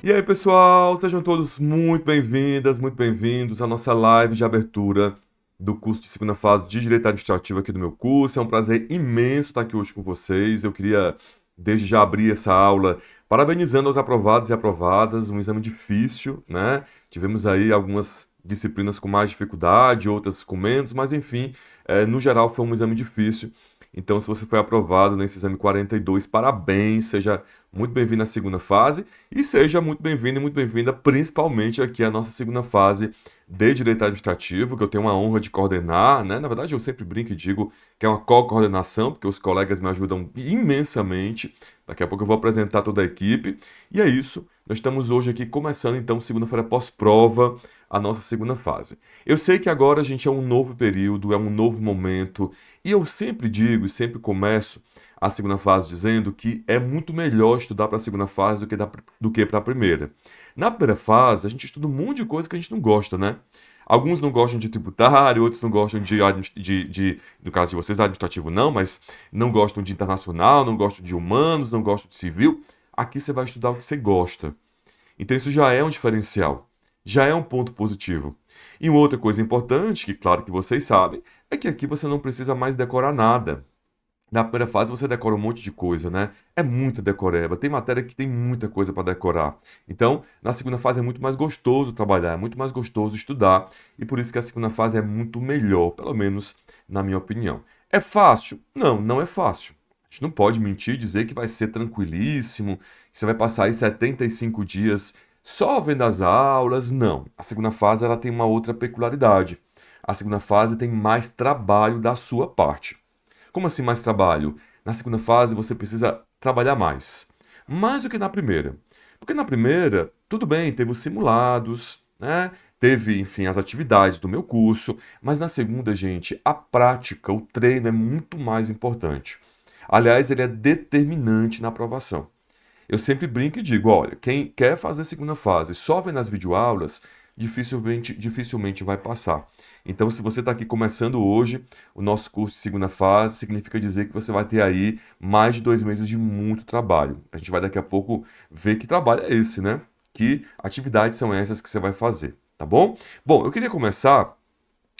E aí, pessoal, sejam todos muito bem-vindas, muito bem-vindos à nossa live de abertura do curso de segunda fase de Direito Administrativo aqui do meu curso. É um prazer imenso estar aqui hoje com vocês. Eu queria, desde já, abrir essa aula parabenizando aos aprovados e aprovadas, um exame difícil, né? Tivemos aí algumas disciplinas com mais dificuldade, outras com menos, mas enfim, no geral foi um exame difícil. Então, se você foi aprovado nesse exame 42, parabéns, seja muito bem-vindo à segunda fase. E seja muito bem-vindo e muito bem-vinda, principalmente aqui à nossa segunda fase de Direito Administrativo, que eu tenho uma honra de coordenar, né? Na verdade, eu sempre brinco e digo que é uma co-coordenação, porque os colegas me ajudam imensamente. Daqui a pouco eu vou apresentar toda a equipe. E é isso, nós estamos hoje aqui começando, então, segunda-feira pós-prova, a nossa segunda fase. Eu sei que agora a gente é um novo período, é um novo momento, e eu sempre digo e sempre começo a segunda fase dizendo que é muito melhor estudar para a segunda fase do que para a primeira. Na primeira fase, a gente estuda um monte de coisa que a gente não gosta, né? Alguns não gostam de tributário, outros não gostam no caso de vocês, administrativo não, mas não gostam de internacional, não gostam de humanos, não gostam de civil. Aqui você vai estudar o que você gosta. Então isso já é um diferencial, já é um ponto positivo. E uma outra coisa importante, que claro que vocês sabem, é que aqui você não precisa mais decorar nada. Na primeira fase você decora um monte de coisa, né? É muita decoreba. Tem matéria que tem muita coisa para decorar. Então, na segunda fase é muito mais gostoso trabalhar, é muito mais gostoso estudar. E por isso que a segunda fase é muito melhor, pelo menos na minha opinião. É fácil? Não, não é fácil. A gente não pode mentir e dizer que vai ser tranquilíssimo, que você vai passar aí 75 dias só vendo as aulas. Não. A segunda fase ela tem uma outra peculiaridade. A segunda fase tem mais trabalho da sua parte. Como assim mais trabalho? Na segunda fase você precisa trabalhar mais. Mais do que na primeira. Porque na primeira, tudo bem, teve os simulados, né? Teve, enfim, as atividades do meu curso, mas na segunda, gente, a prática, o treino é muito mais importante. Aliás, ele é determinante na aprovação. Eu sempre brinco e digo, olha, quem quer fazer segunda fase só vendo as videoaulas, dificilmente vai passar. Então, se você está aqui começando hoje, o nosso curso de segunda fase significa dizer que você vai ter aí mais de 2 meses de muito trabalho. A gente vai daqui a pouco ver que trabalho é esse, né? Que atividades são essas que você vai fazer, tá bom? Bom, eu queria começar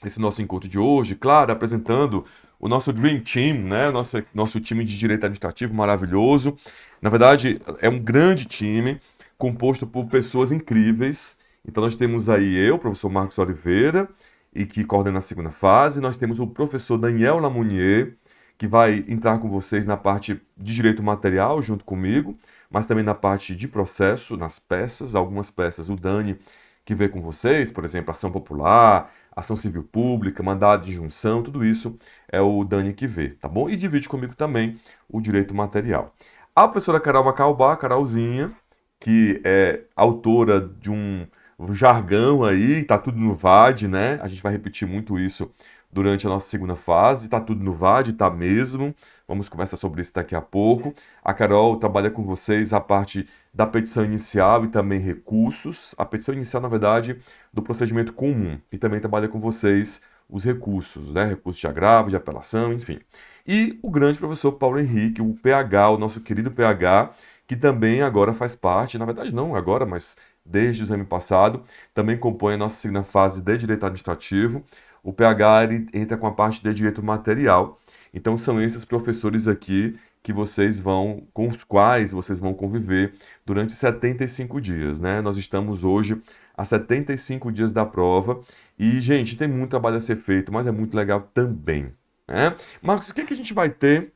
esse nosso encontro de hoje, claro, apresentando o nosso Dream Team, né? Nosso time de direito administrativo maravilhoso. Na verdade, é um grande time composto por pessoas incríveis. Então, nós temos aí eu, professor Marcos Oliveira, e que coordena a segunda fase. Nós temos o professor Daniel Lamounier, que vai entrar com vocês na parte de direito material junto comigo, mas também na parte de processo, nas peças, algumas peças, o Dani que vê com vocês, por exemplo, ação popular, ação civil pública, mandado de junção, tudo isso é o Dani que vê, tá bom? E divide comigo também o direito material. A professora Carol Macaubá, Carolzinha, que é autora de um jargão aí, tá tudo no VAD, né? A gente vai repetir muito isso durante a nossa segunda fase, tá tudo no VAD, tá mesmo. Vamos conversar sobre isso daqui a pouco. A Carol trabalha com vocês a parte da petição inicial e também recursos. A petição inicial, na verdade, do procedimento comum. E também trabalha com vocês os recursos, né? Recursos de agravo, de apelação, enfim. E o grande professor Paulo Henrique, o PH, o nosso querido PH, que também agora faz parte, na verdade não agora, mas desde o exame passado, também compõe a nossa segunda fase de direito administrativo. O PH ele entra com a parte de direito material. Então são esses professores aqui que vocês vão, com os quais vocês vão conviver durante 75 dias, né? Nós estamos hoje a 75 dias da prova e, gente, tem muito trabalho a ser feito, mas é muito legal também, né? Marcos, o que é que a gente vai ter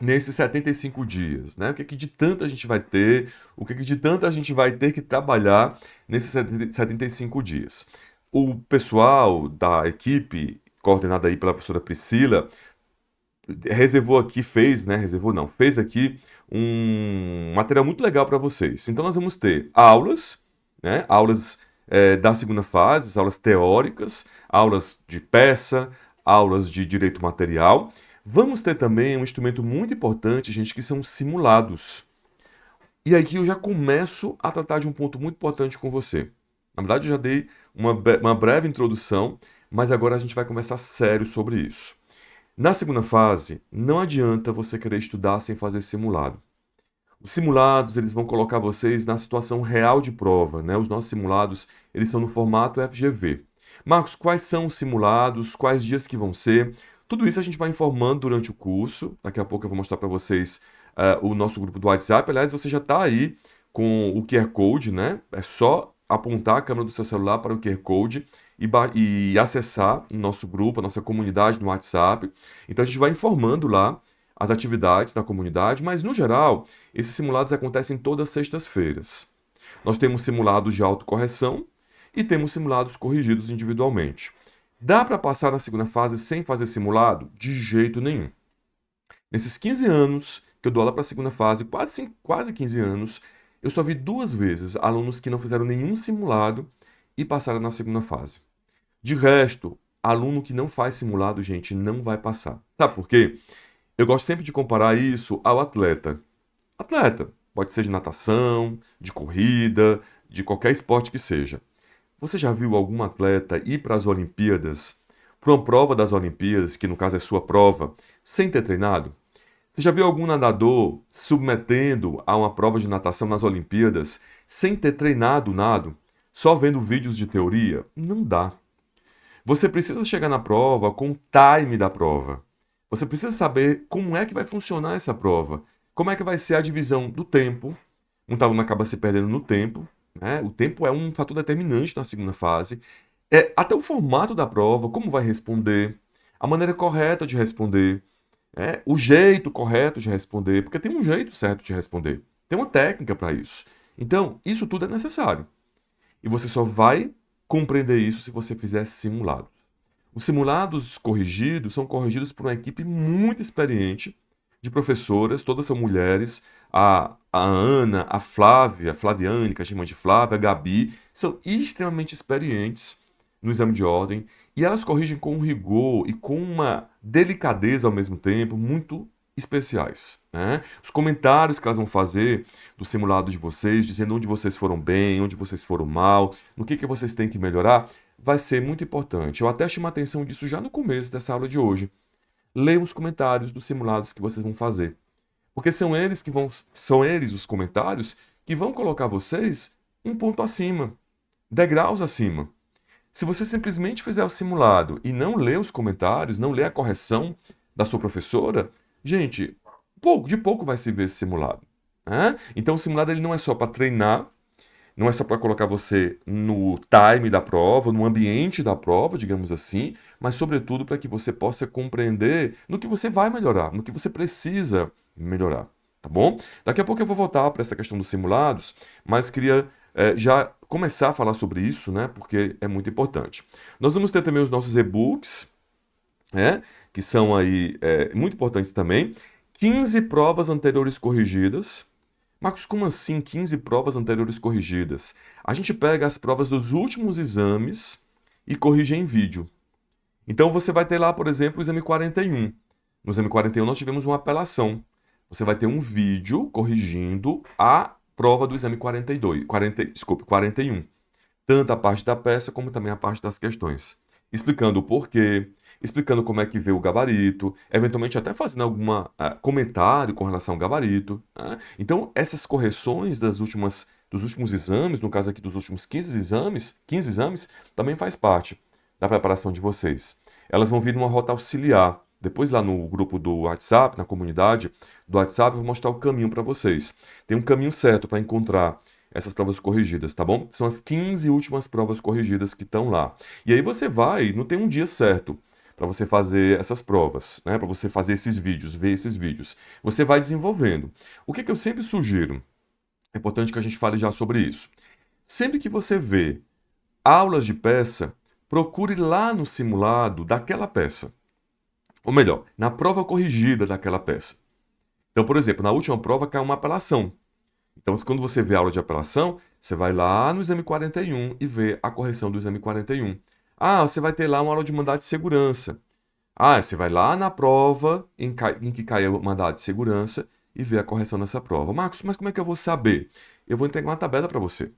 nesses 75 dias, né? O que é que de tanto a gente vai ter, o que é que de tanto a gente vai ter que trabalhar nesses 75 dias? O pessoal da equipe, coordenada aí pela professora Priscila, reservou aqui, fez, né? Reservou não, fez aqui um material muito legal para vocês. Então nós vamos ter aulas, né? Aulas da segunda fase, aulas teóricas, aulas de peça, aulas de direito material. Vamos ter também um instrumento muito importante, gente, que são simulados. E aqui eu já começo a tratar de um ponto muito importante com você. Na verdade, eu já dei uma breve introdução, mas agora a gente vai conversar sério sobre isso. Na segunda fase, não adianta você querer estudar sem fazer simulado. Os simulados, eles vão colocar vocês na situação real de prova, né? Os nossos simulados, eles são no formato FGV. Marcos, quais são os simulados? Quais dias que vão ser? Tudo isso a gente vai informando durante o curso. Daqui a pouco eu vou mostrar para vocês o nosso grupo do WhatsApp. Aliás, você já está aí com o QR Code, né? É só apontar a câmera do seu celular para o QR Code e acessar o nosso grupo, a nossa comunidade no WhatsApp. Então a gente vai informando lá as atividades da comunidade, mas no geral, esses simulados acontecem todas as sextas-feiras. Nós temos simulados de autocorreção e temos simulados corrigidos individualmente. Dá para passar na segunda fase sem fazer simulado? De jeito nenhum. Nesses 15 anos que eu dou aula para a segunda fase, quase 15 anos, eu só vi 2 vezes alunos que não fizeram nenhum simulado e passaram na segunda fase. De resto, aluno que não faz simulado, gente, não vai passar. Sabe por quê? Eu gosto sempre de comparar isso ao atleta. Atleta, pode ser de natação, de corrida, de qualquer esporte que seja. Você já viu algum atleta ir para as Olimpíadas, para uma prova das Olimpíadas, que no caso é sua prova, sem ter treinado? Você já viu algum nadador submetendo a uma prova de natação nas Olimpíadas sem ter treinado o nado, só vendo vídeos de teoria? Não dá. Você precisa chegar na prova com o time da prova. Você precisa saber como é que vai funcionar essa prova, como é que vai ser a divisão do tempo. Um aluno acaba se perdendo no tempo, né? O tempo é um fator determinante na segunda fase. Até o formato da prova, como vai responder, a maneira correta de responder, o jeito correto de responder, porque tem um jeito certo de responder, tem uma técnica para isso. Então, isso tudo é necessário. E você só vai compreender isso se você fizer simulados. Os simulados corrigidos são corrigidos por uma equipe muito experiente de professoras, todas são mulheres. A Ana, a Flávia, a Flaviane, que a gente chama de Flávia, a Gabi, são extremamente experientes no exame de ordem e elas corrigem com um rigor e com uma delicadeza ao mesmo tempo muito especiais, né? Os comentários que elas vão fazer do simulado de vocês, dizendo onde vocês foram bem, onde vocês foram mal, no que vocês têm que melhorar, vai ser muito importante. Eu até chamo a atenção disso já no começo dessa aula de hoje. Leiam os comentários dos simulados que vocês vão fazer. Porque são eles os comentários que vão colocar vocês um ponto acima, degraus acima. Se você simplesmente fizer o simulado e não ler os comentários, não ler a correção da sua professora, gente, de pouco vai se ver esse simulado, né? Então o simulado ele não é só para treinar, não é só para colocar você no time da prova, no ambiente da prova, digamos assim, mas sobretudo para que você possa compreender no que você vai melhorar, no que você precisa melhorar, tá bom? Daqui a pouco eu vou voltar para essa questão dos simulados, mas queria já começar a falar sobre isso, né? Porque é muito importante. Nós vamos ter também os nossos e-books, né? Que são aí muito importantes também. 15 provas anteriores corrigidas. Marcos, como assim 15 provas anteriores corrigidas? A gente pega as provas dos últimos exames e corrige em vídeo. Então você vai ter lá, por exemplo, o exame 41. No exame 41 nós tivemos uma apelação. Você vai ter um vídeo corrigindo a prova do exame 41. Tanto a parte da peça como também a parte das questões. Explicando o porquê, explicando como é que vê o gabarito, eventualmente até fazendo algum comentário com relação ao gabarito, né? Então, essas correções dos últimos exames, no caso aqui dos últimos 15 exames, também faz parte da preparação de vocês. Elas vão vir numa rota auxiliar. Depois lá no grupo do WhatsApp, na comunidade do WhatsApp, eu vou mostrar o caminho para vocês. Tem um caminho certo para encontrar essas provas corrigidas, tá bom? São as 15 últimas provas corrigidas que estão lá. E aí você vai, não tem um dia certo para você fazer essas provas, né? Para você fazer esses vídeos, ver esses vídeos. Você vai desenvolvendo. O que eu sempre sugiro? É importante que a gente fale já sobre isso. Sempre que você vê aulas de peça, procure lá no simulado daquela peça. Ou melhor, na prova corrigida daquela peça. Então, por exemplo, na última prova caiu uma apelação. Então, quando você vê a aula de apelação, você vai lá no exame 41 e vê a correção do exame 41. Ah, você vai ter lá uma aula de mandado de segurança. Ah, você vai lá na prova em que caiu o mandado de segurança e vê a correção dessa prova. Marcos, mas como é que eu vou saber? Eu vou entregar uma tabela para você.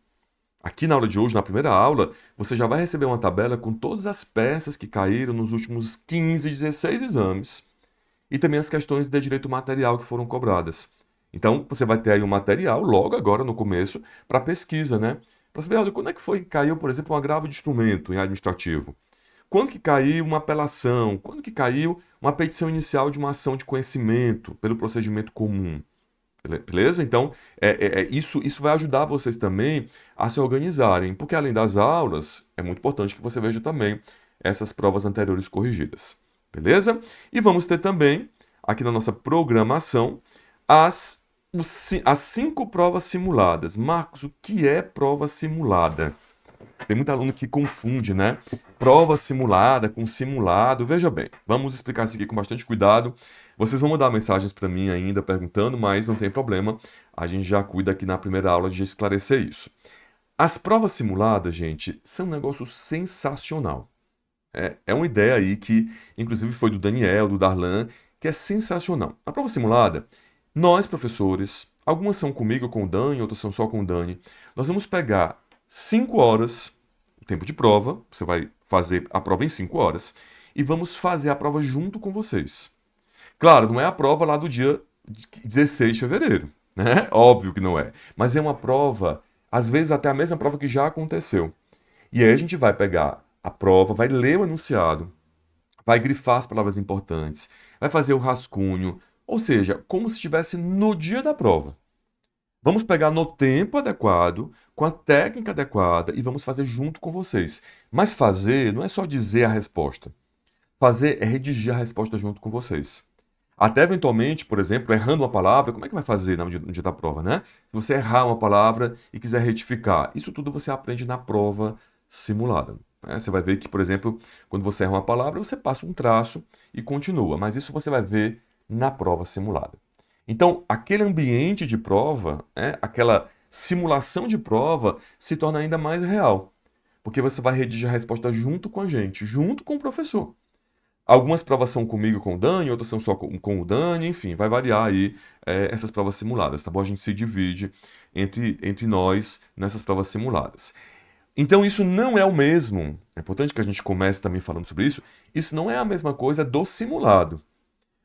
Aqui na aula de hoje, na primeira aula, você já vai receber uma tabela com todas as peças que caíram nos últimos 15, 16 exames e também as questões de direito material que foram cobradas. Então, você vai ter aí um material logo agora no começo para pesquisa, né? Para saber, olha, quando é que foi que caiu, por exemplo, um agravo de instrumento em administrativo? Quando que caiu uma apelação? Quando que caiu uma petição inicial de uma ação de conhecimento pelo procedimento comum? Beleza? Então, isso vai ajudar vocês também a se organizarem, porque além das aulas, é muito importante que você veja também essas provas anteriores corrigidas. Beleza? E vamos ter também, aqui na nossa programação, as 5 provas simuladas. Marcos, o que é prova simulada? Tem muito aluno que confunde, né? Prova simulada com simulado. Veja bem, vamos explicar isso aqui com bastante cuidado. Vocês vão mandar mensagens para mim ainda perguntando, mas não tem problema. A gente já cuida aqui na primeira aula de esclarecer isso. As provas simuladas, gente, são um negócio sensacional. É uma ideia aí que, inclusive, foi do Daniel, do Darlan, que é sensacional. A prova simulada, nós, professores, algumas são comigo, com o Dani, outras são só com o Dani, nós vamos pegar 5 horas, o tempo de prova, você vai fazer a prova em 5 horas, e vamos fazer a prova junto com vocês. Claro, não é a prova lá do dia 16 de fevereiro, né? Óbvio que não é. Mas é uma prova, às vezes até a mesma prova que já aconteceu. E aí a gente vai pegar a prova, vai ler o enunciado, vai grifar as palavras importantes, vai fazer o rascunho, ou seja, como se estivesse no dia da prova. Vamos pegar no tempo adequado, com a técnica adequada e vamos fazer junto com vocês. Mas fazer não é só dizer a resposta. Fazer é redigir a resposta junto com vocês. Até eventualmente, por exemplo, errando uma palavra, como é que vai fazer no dia da prova, né? Se você errar uma palavra e quiser retificar, isso tudo você aprende na prova simulada. Né? Você vai ver que, por exemplo, quando você erra uma palavra, você passa um traço e continua, mas isso você vai ver na prova simulada. Então, aquele ambiente de prova, né, aquela simulação de prova, se torna ainda mais real, porque você vai redigir a resposta junto com a gente, junto com o professor. Algumas provas são comigo com o Dani, outras são só com o Dani, enfim, vai variar aí essas provas simuladas, tá bom? A gente se divide entre nós nessas provas simuladas. Então isso não é o mesmo, é importante que a gente comece também falando sobre isso não é a mesma coisa do simulado.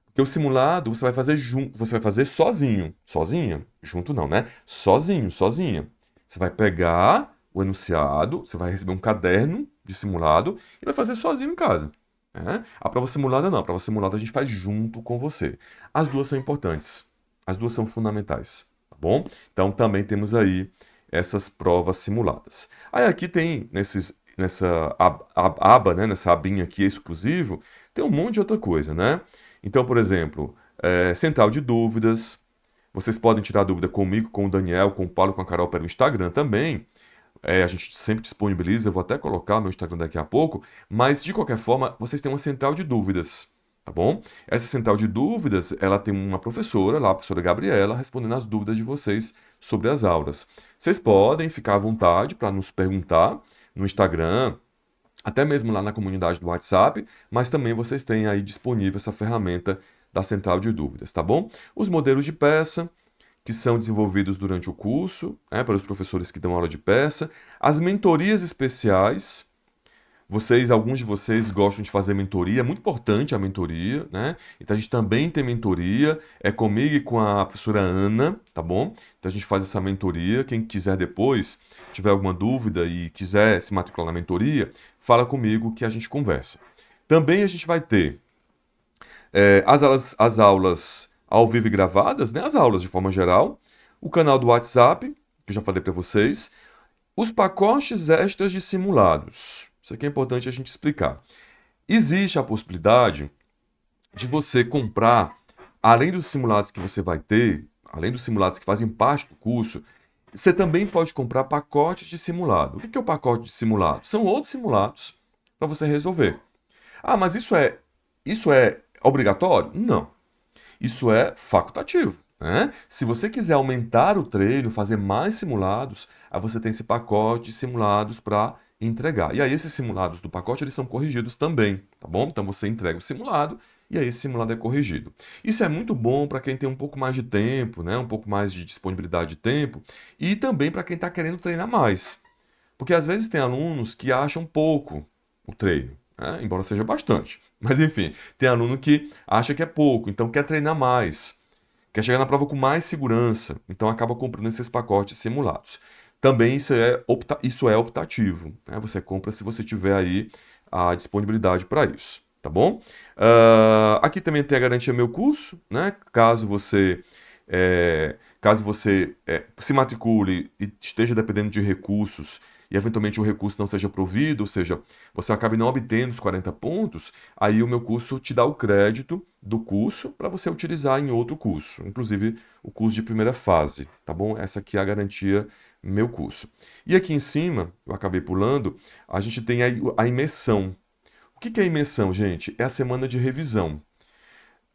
Porque o simulado você vai fazer junto, você vai fazer sozinho, sozinha, junto não, né? Sozinho, sozinha. Você vai pegar o enunciado, você vai receber um caderno de simulado e vai fazer sozinho em casa. Né? A prova simulada não, a prova simulada a gente faz junto com você. As duas são importantes, as duas são fundamentais, tá bom? Então também temos aí essas provas simuladas. Aí aqui tem nessa aba, né, nessa abinha aqui exclusivo, tem um monte de outra coisa, né? Então, por exemplo, central de dúvidas. Vocês podem tirar dúvida comigo, com o Daniel, com o Paulo, com a Carol pelo Instagram também. A gente sempre disponibiliza, eu vou até colocar meu Instagram daqui a pouco, mas de qualquer forma, vocês têm uma central de dúvidas, tá bom? Essa central de dúvidas, ela tem uma professora lá, a professora Gabriela, respondendo as dúvidas de vocês sobre as aulas. Vocês podem ficar à vontade para nos perguntar no Instagram, até mesmo lá na comunidade do WhatsApp, mas também vocês têm aí disponível essa ferramenta da central de dúvidas, tá bom? Os modelos de peça, que são desenvolvidos durante o curso, para os professores que dão aula de peça, as mentorias especiais. Alguns de vocês gostam de fazer mentoria, é muito importante a mentoria, né? Então a gente também tem mentoria, é comigo e com a professora Ana, tá bom? Então a gente faz essa mentoria, quem quiser depois, tiver alguma dúvida e quiser se matricular na mentoria, fala comigo que a gente conversa. Também a gente vai ter as aulas ao vivo e gravadas, né? As aulas de forma geral, o canal do WhatsApp, que eu já falei para vocês, os pacotes extras de simulados. Isso aqui é importante a gente explicar. Existe a possibilidade de você comprar, além dos simulados que você vai ter, além dos simulados que fazem parte do curso, você também pode comprar pacotes de simulado. O que é o pacote de simulado? São outros simulados para você resolver. Ah, mas isso é obrigatório? Não. Isso é facultativo. Né? Se você quiser aumentar o treino, fazer mais simulados, aí você tem esse pacote de simulados para entregar. E aí esses simulados do pacote eles são corrigidos também, tá bom? Então você entrega o simulado e aí esse simulado é corrigido. Isso é muito bom para quem tem um pouco mais de tempo, né? Um pouco mais de disponibilidade de tempo e também para quem está querendo treinar mais. Porque às vezes tem alunos que acham pouco o treino, né? Embora seja bastante. Mas enfim, tem aluno que acha que é pouco, então quer treinar mais. quer chegar na prova com mais segurança, então acaba comprando esses pacotes simulados. Também isso é optativo, né? Você compra se você tiver aí a disponibilidade para isso, tá bom? Aqui também tem a garantia meu curso, né? Caso você se matricule e esteja dependendo de recursos e eventualmente o recurso não seja provido, ou seja, você acabe não obtendo os 40 pontos, aí o meu curso te dá o crédito do curso para você utilizar em outro curso, inclusive o curso de primeira fase, tá bom? Essa aqui é a garantia meu curso. E aqui em cima, eu acabei pulando, a gente tem a imersão. O que é a imersão, gente? É a semana de revisão.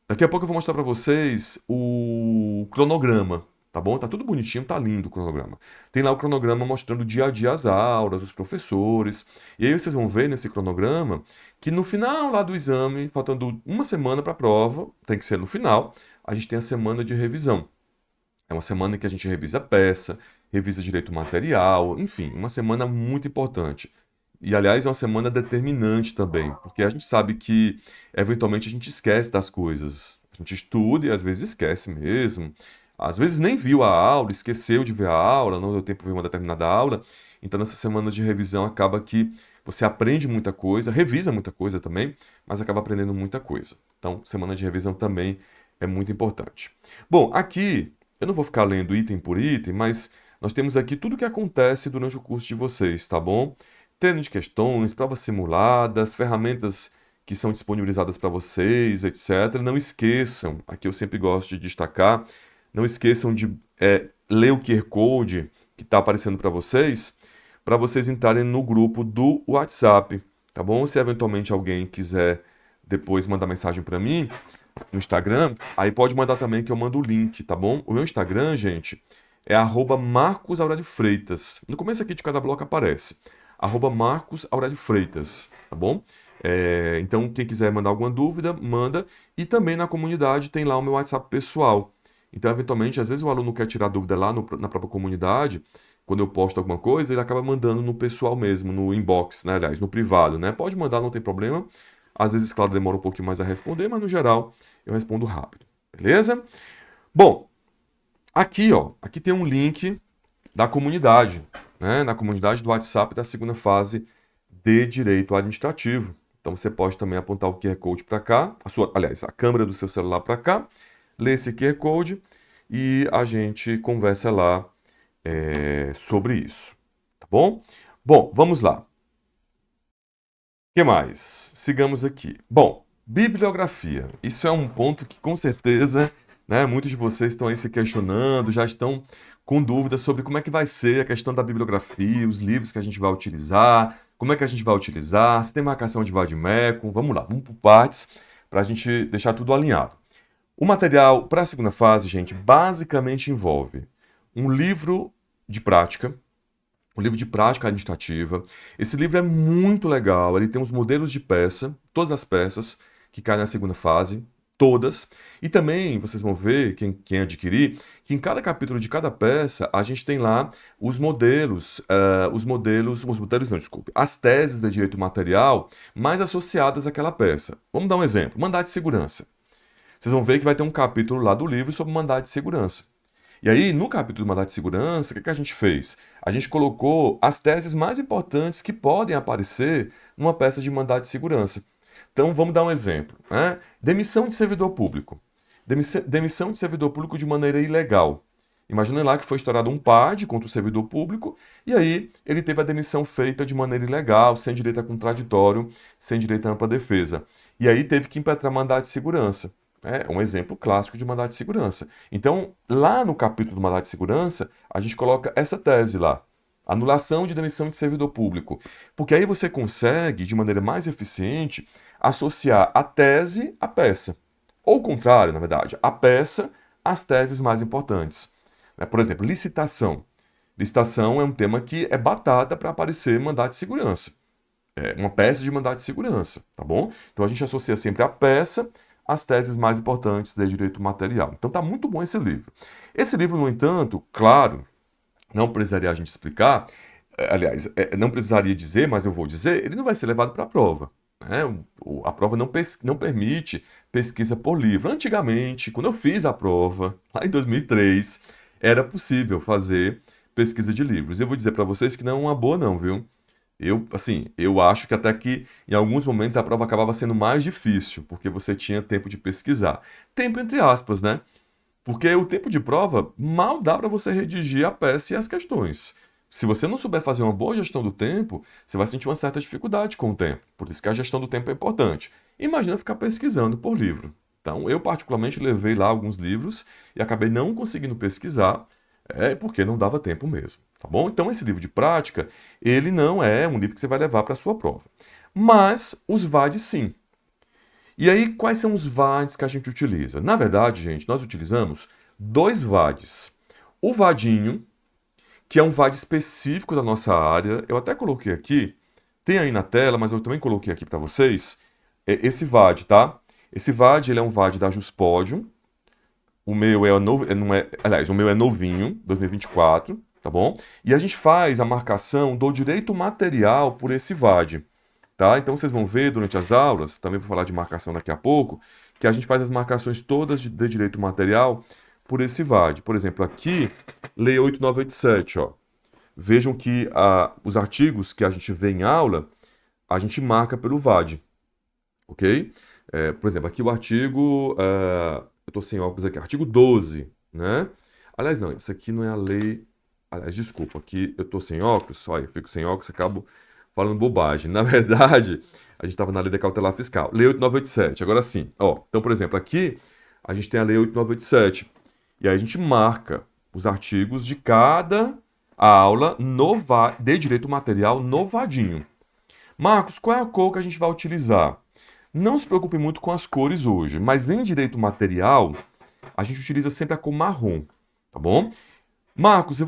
Daqui a pouco eu vou mostrar para vocês o cronograma, tá bom? Tá tudo bonitinho, tá lindo o cronograma. Tem lá o cronograma mostrando dia a dia as aulas, os professores. E aí vocês vão ver nesse cronograma que no final lá do exame, faltando uma semana para a prova, tem que ser no final, a gente tem a semana de revisão. É uma semana em que a gente revisa a peça, revisa direito material, enfim, uma semana muito importante. E, aliás, é uma semana determinante também, porque a gente sabe que, eventualmente, a gente esquece das coisas. A gente estuda e, às vezes, esquece mesmo. Às vezes, nem viu a aula, esqueceu de ver a aula, não deu tempo de ver uma determinada aula. Então, nessa semana de revisão, acaba que você aprende muita coisa, revisa muita coisa também, mas acaba aprendendo muita coisa. Então, semana de revisão também é muito importante. Bom, aqui, eu não vou ficar lendo item por item, mas nós temos aqui tudo o que acontece durante o curso de vocês, tá bom? Treino de questões, provas simuladas, ferramentas que são disponibilizadas para vocês, etc. Não esqueçam, aqui eu sempre gosto de destacar, não esqueçam de ler o QR Code que está aparecendo para vocês entrarem no grupo do WhatsApp, tá bom? Se eventualmente alguém quiser depois mandar mensagem para mim no Instagram, aí pode mandar também que eu mando o link, tá bom? O meu Instagram, gente, é @MarcosAurelioFreitas. No começo aqui de cada bloco aparece. @MarcosAurelioFreitas, tá bom? Então, quem quiser mandar alguma dúvida, manda. E também na comunidade tem lá o meu WhatsApp pessoal. Então, eventualmente, às vezes o aluno quer tirar dúvida lá na própria comunidade, quando eu posto alguma coisa, ele acaba mandando no pessoal mesmo, no inbox, né? Aliás, no privado, né? Pode mandar, não tem problema. Às vezes, claro, demora um pouquinho mais a responder, mas no geral eu respondo rápido. Beleza? Bom, aqui, ó, aqui tem um link da comunidade, né? Na comunidade do WhatsApp da segunda fase de Direito Administrativo. Então você pode também apontar o QR Code para cá, a câmera do seu celular para cá, ler esse QR Code e a gente conversa lá sobre isso, tá bom? Bom, vamos lá. O que mais? Sigamos aqui. Bom, bibliografia. Isso é um ponto que com certeza, né, muitos de vocês estão aí se questionando, já estão com dúvidas sobre como é que vai ser a questão da bibliografia, os livros que a gente vai utilizar, como é que a gente vai utilizar, se tem marcação de vade-mecum. Vamos lá, vamos por partes para a gente deixar tudo alinhado. O material para a segunda fase, gente, basicamente envolve um livro de prática, um livro de prática administrativa. Esse livro é muito legal, ele tem os modelos de peça, todas as peças que caem na segunda fase, todas. E também vocês vão ver, quem adquirir, que em cada capítulo de cada peça a gente tem lá as teses de direito material mais associadas àquela peça. Vamos dar um exemplo, mandado de segurança. Vocês vão ver que vai ter um capítulo lá do livro sobre mandado de segurança. E aí, no capítulo do mandado de segurança, o que a gente fez? A gente colocou as teses mais importantes que podem aparecer numa peça de mandado de segurança. Então, vamos dar um exemplo, né? Demissão de servidor público. Demissão de servidor público de maneira ilegal. Imagina lá que foi estourado um PAD contra o servidor público e aí ele teve a demissão feita de maneira ilegal, sem direito a contraditório, sem direito a ampla defesa. E aí teve que impetrar mandado de segurança. É um exemplo clássico de mandado de segurança. Então, lá no capítulo do mandado de segurança, a gente coloca essa tese lá. Anulação de demissão de servidor público. Porque aí você consegue, de maneira mais eficiente, associar a tese à peça. Ou o contrário, na verdade, a peça às teses mais importantes. Por exemplo, licitação. Licitação é um tema que é batata para aparecer mandado de segurança. É uma peça de mandado de segurança, tá bom? Então a gente associa sempre a peça as teses mais importantes de direito material. Então tá muito bom esse livro. Esse livro, no entanto, claro, não precisaria a gente explicar, aliás, não precisaria dizer, mas eu vou dizer, ele não vai ser levado para a prova. né? A prova não permite pesquisa por livro. Antigamente, quando eu fiz a prova, lá em 2003, era possível fazer pesquisa de livros. E eu vou dizer para vocês que não é uma boa não, viu? Eu acho que até que em alguns momentos a prova acabava sendo mais difícil, porque você tinha tempo de pesquisar. Tempo entre aspas, né? Porque o tempo de prova mal dá para você redigir a peça e as questões. Se você não souber fazer uma boa gestão do tempo, você vai sentir uma certa dificuldade com o tempo. Por isso que a gestão do tempo é importante. Imagina ficar pesquisando por livro. Então, eu particularmente levei lá alguns livros e acabei não conseguindo pesquisar, porque não dava tempo mesmo, tá bom? Então, esse livro de prática, ele não é um livro que você vai levar para a sua prova. Mas os VADs sim. E aí, quais são os VADs que a gente utiliza? Na verdade, gente, nós utilizamos dois VADs. O vadinho, que é um VAD específico da nossa área, eu até coloquei aqui, tem aí na tela, mas eu também coloquei aqui para vocês, esse VAD, tá? Esse VAD, ele é um VAD da Juspodium. O meu é novo, não é, aliás, o meu é novinho, 2024, tá bom? E a gente faz a marcação do direito material por esse VAD. Tá? Então vocês vão ver durante as aulas, também vou falar de marcação daqui a pouco, que a gente faz as marcações todas de direito material por esse VAD. Por exemplo, aqui, Lei 8987, ó. Vejam que os artigos que a gente vê em aula, a gente marca pelo VAD, ok? Por exemplo, aqui o artigo, eu estou sem óculos aqui, artigo 12, né? Aliás, não, isso aqui não é a lei, aliás, desculpa, aqui eu estou sem óculos, olha, eu fico sem óculos, acabo falando bobagem. Na verdade, a gente estava na lei da cautelar fiscal. Lei 8987. Agora sim, ó. Então, por exemplo, aqui a gente tem a lei 8987. E aí a gente marca os artigos de cada aula de direito material no vadinho. Marcos, qual é a cor que a gente vai utilizar? Não se preocupe muito com as cores hoje, mas em direito material, a gente utiliza sempre a cor marrom, tá bom? Marcos, e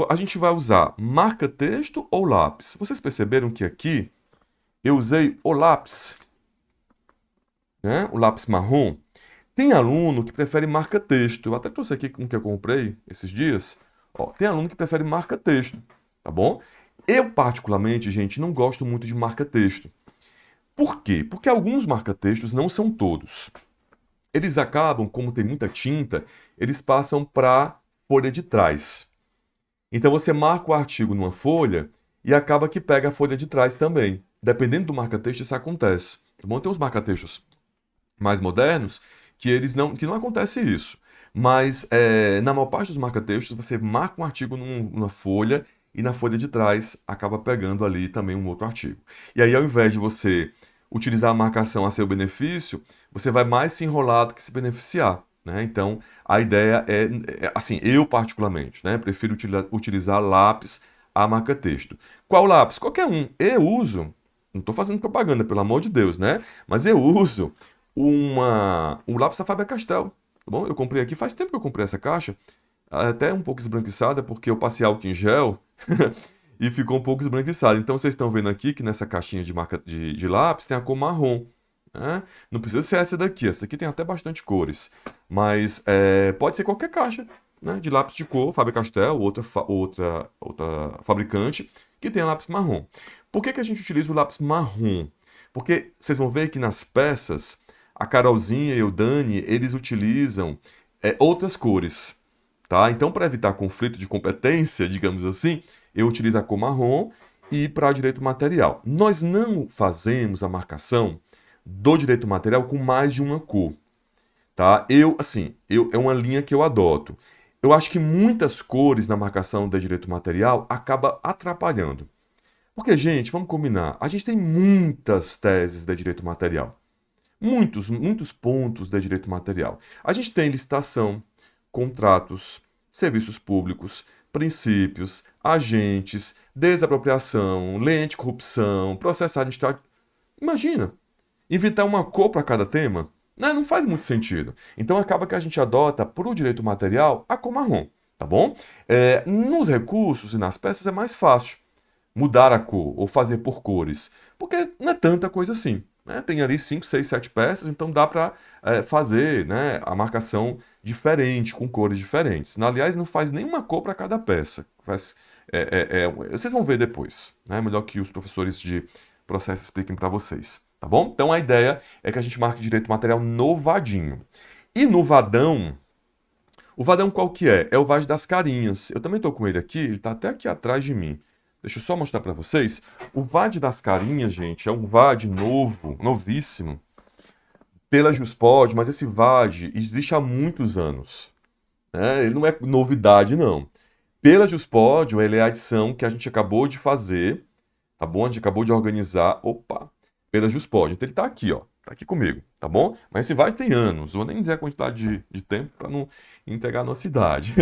a gente vai usar marca-texto ou lápis? Vocês perceberam que aqui eu usei o lápis, né? O lápis marrom. Tem aluno que prefere marca-texto. Eu até trouxe aqui um que eu comprei esses dias. Ó, tem aluno que prefere marca-texto, tá bom? Eu, particularmente, gente, não gosto muito de marca-texto. Por quê? Porque alguns marca-textos, não são todos. Eles acabam, como tem muita tinta, eles passam para folha de trás. Então você marca o artigo numa folha e acaba que pega a folha de trás também. Dependendo do marca-texto, isso acontece. Tá bom? Tem uns marca-textos mais modernos que não acontece isso. Mas na maior parte dos marca-textos, você marca um artigo numa folha e na folha de trás acaba pegando ali também um outro artigo. E aí, ao invés de você utilizar a marcação a seu benefício, você vai mais se enrolar do que se beneficiar. Né? Então, a ideia assim, eu particularmente, né, prefiro utilizar lápis a marca-texto. Qual lápis? Qualquer um. Eu uso, não estou fazendo propaganda, pelo amor de Deus, né? Mas eu uso um lápis da Faber-Castell, tá bom? Eu comprei aqui, faz tempo que eu comprei essa caixa, até um pouco esbranquiçada, porque eu passei álcool em gel e ficou um pouco esbranquiçada. Então, vocês estão vendo aqui que nessa caixinha de marca de lápis tem a cor marrom. Né? Não precisa ser essa aqui tem até bastante cores, mas pode ser qualquer caixa, né, de lápis de cor, Faber-Castell, outra fabricante, que tenha lápis marrom. Por que a gente utiliza o lápis marrom? Porque vocês vão ver que nas peças, a Carolzinha e o Dani, eles utilizam outras cores. Tá? Então, para evitar conflito de competência, digamos assim, eu utilizo a cor marrom e para direito material. Nós não fazemos a marcação do direito material com mais de uma cor, tá? É uma linha que eu adoto. Eu acho que muitas cores na marcação do direito material acaba atrapalhando. Porque, gente, vamos combinar, a gente tem muitas teses de direito material. Muitos pontos de direito material. A gente tem licitação, contratos, serviços públicos, princípios, agentes, desapropriação, lei anticorrupção, processo administrativo. Imagina, inventar uma cor para cada tema, né? Não faz muito sentido. Então acaba que a gente adota para o direito material a cor marrom, tá bom? Nos recursos e nas peças é mais fácil mudar a cor ou fazer por cores, porque não é tanta coisa assim. Né? Tem ali 5, 6, 7 peças, então dá para fazer, né, a marcação diferente, com cores diferentes. Aliás, não faz nenhuma cor para cada peça. Vocês vão ver depois. Né? Melhor que os professores de processo expliquem para vocês. Tá tá bom? Então a ideia é que a gente marque direito material no vadinho. E no vadão, o vadão qual que é? É o VAD das carinhas. Eu também estou com ele aqui, ele está até aqui atrás de mim. Deixa eu só mostrar para vocês. O VAD das carinhas, gente, é um VAD novo, novíssimo, pela Juspod, mas esse VAD existe há muitos anos, né? Ele não é novidade, não. Pela Juspod, ele é a edição que a gente acabou de fazer, tá bom? A gente acabou de organizar, opa, pela Juspod. Então ele tá aqui, ó, tá aqui comigo, tá bom? Mas esse VAD tem anos, vou nem dizer a quantidade de tempo para não entregar a nossa idade.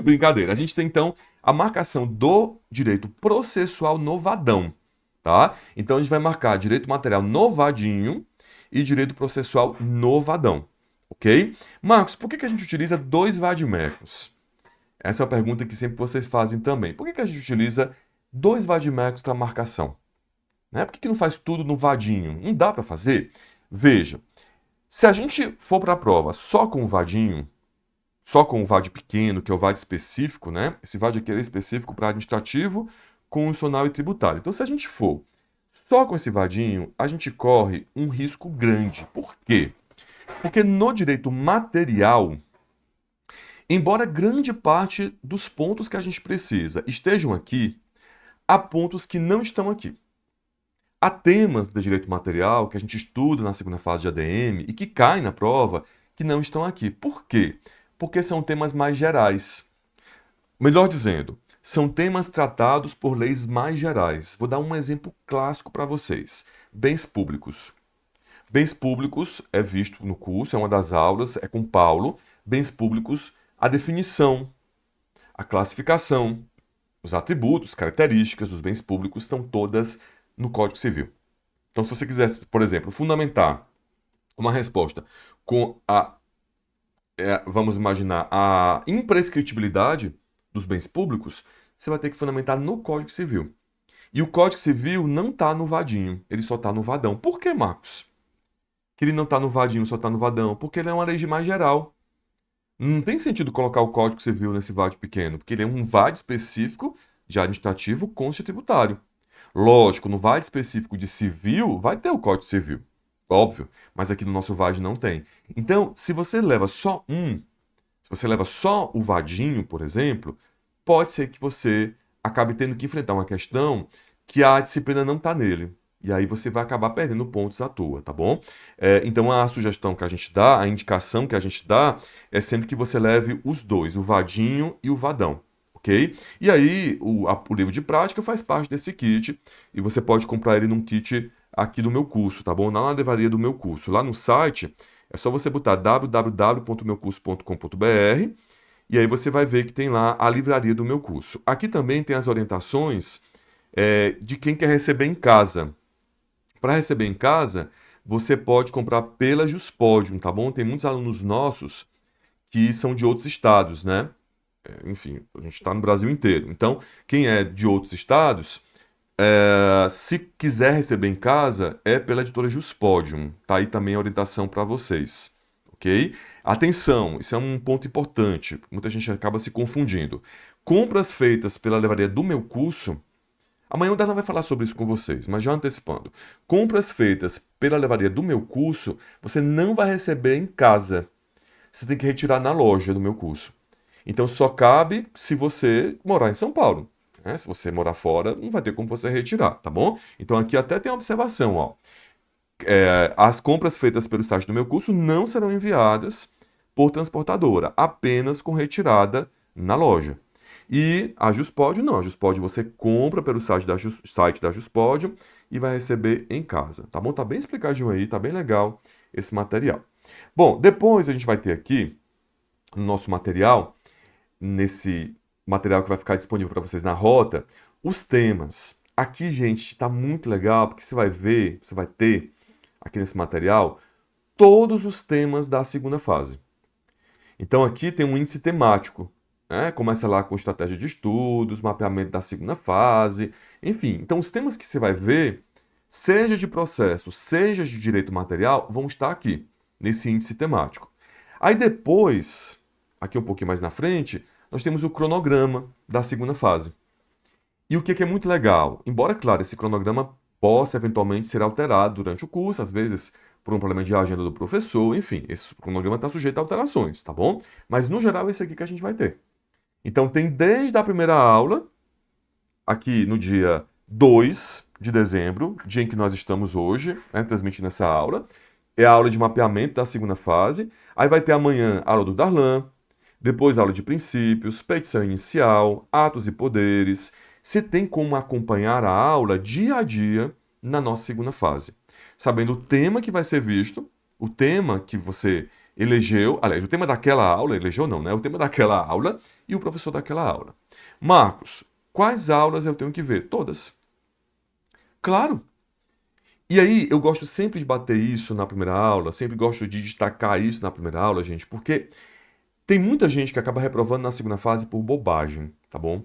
Brincadeira. A gente tem então a marcação do direito processual no vadão, tá? Então a gente vai marcar direito material no vadinho e direito processual no vadão, ok? Marcos, por que a gente utiliza dois vademecums? Essa é uma pergunta que sempre vocês fazem também. Por que a gente utiliza dois vademecums para marcação? Né? Por que não faz tudo no vadinho? Não dá para fazer? Veja, se a gente for para a prova só com o vadinho, só com o VAD pequeno, que é o VAD específico, né? Esse VAD aqui é específico para administrativo, constitucional e tributário. Então, se a gente for só com esse vadinho, a gente corre um risco grande. Por quê? Porque no direito material, embora grande parte dos pontos que a gente precisa estejam aqui, há pontos que não estão aqui. Há temas do direito material que a gente estuda na segunda fase de ADM e que caem na prova que não estão aqui. Por quê? Porque são temas mais gerais. Melhor dizendo, são temas tratados por leis mais gerais. Vou dar um exemplo clássico para vocês. Bens públicos. Bens públicos é visto no curso, é uma das aulas, é com Paulo. Bens públicos, a definição, a classificação, os atributos, características dos bens públicos estão todas no Código Civil. Então, se você quiser, por exemplo, fundamentar uma resposta com vamos imaginar, a imprescritibilidade dos bens públicos, você vai ter que fundamentar no Código Civil. E o Código Civil não está no vadinho, ele só está no vadão. Por que, Marcos? Que ele não está no vadinho, só está no vadão? Porque ele é uma lei mais geral. Não tem sentido colocar o Código Civil nesse VAD pequeno, porque ele é um VAD específico de administrativo constitucional. Lógico, no VAD específico de civil, vai ter o Código Civil. Óbvio, mas aqui no nosso VAD não tem. Então, se você leva só o vadinho, por exemplo, pode ser que você acabe tendo que enfrentar uma questão que a disciplina não está nele. E aí você vai acabar perdendo pontos à toa, tá bom? Então a sugestão que a gente dá, a indicação que a gente dá, é sempre que você leve os dois, o vadinho e o vadão. Ok? E aí, o livro de prática faz parte desse kit e você pode comprar ele num kit aqui do meu curso, tá bom? Na livraria do meu curso. Lá no site, é só você botar www.meucurso.com.br e aí você vai ver que tem lá a livraria do meu curso. Aqui também tem as orientações de quem quer receber em casa. Para receber em casa, você pode comprar pela Juspodium, tá bom? Tem muitos alunos nossos que são de outros estados, né? Enfim, a gente está no Brasil inteiro. Então, quem é de outros estados, se quiser receber em casa, é pela editora Juspodium. Tá aí também a orientação para vocês, ok? Atenção, isso é um ponto importante. Muita gente acaba se confundindo. Compras feitas pela livraria do meu curso, amanhã o Darlan vai falar sobre isso com vocês, mas já antecipando. Compras feitas pela livraria do meu curso, você não vai receber em casa. Você tem que retirar na loja do meu curso. Então só cabe se você morar em São Paulo. Né? Se você morar fora, não vai ter como você retirar, tá bom? Então aqui até tem uma observação, ó. As compras feitas pelo site do meu curso não serão enviadas por transportadora, apenas com retirada na loja. E a Juspod não, a Juspod você compra pelo site da Juspod e vai receber em casa, tá bom? Tá bem explicadinho aí, tá bem legal esse material. Bom, depois a gente vai ter aqui no nosso material, nesse material que vai ficar disponível para vocês na rota, os temas. Aqui, gente, está muito legal, porque você vai ver, você vai ter aqui nesse material todos os temas da segunda fase. Então aqui tem um índice temático, né? Começa lá com estratégia de estudos, mapeamento da segunda fase, enfim. Então os temas que você vai ver, seja de processo, seja de direito material, vão estar aqui, nesse índice temático. Aí depois, aqui um pouquinho mais na frente, nós temos o cronograma da segunda fase. E o que é muito legal? Embora, claro, esse cronograma possa eventualmente ser alterado durante o curso, às vezes por um problema de agenda do professor, enfim, esse cronograma está sujeito a alterações, tá bom? Mas no geral é esse aqui que a gente vai ter. Então tem desde a primeira aula, aqui no dia 2 de dezembro, dia em que nós estamos hoje, né, transmitindo essa aula, é a aula de mapeamento da segunda fase, aí vai ter amanhã a aula do Darlan, depois aula de princípios, petição inicial, atos e poderes. Você tem como acompanhar a aula dia a dia na nossa segunda fase, sabendo o tema que vai ser visto, o tema que você elegeu, aliás, o tema daquela aula, elegeu não, né? O tema daquela aula e o professor daquela aula. Marcos, quais aulas eu tenho que ver? Todas. Claro. E aí, eu gosto sempre de bater isso na primeira aula, sempre gosto de destacar isso na primeira aula, gente, porque tem muita gente que acaba reprovando na segunda fase por bobagem, tá bom?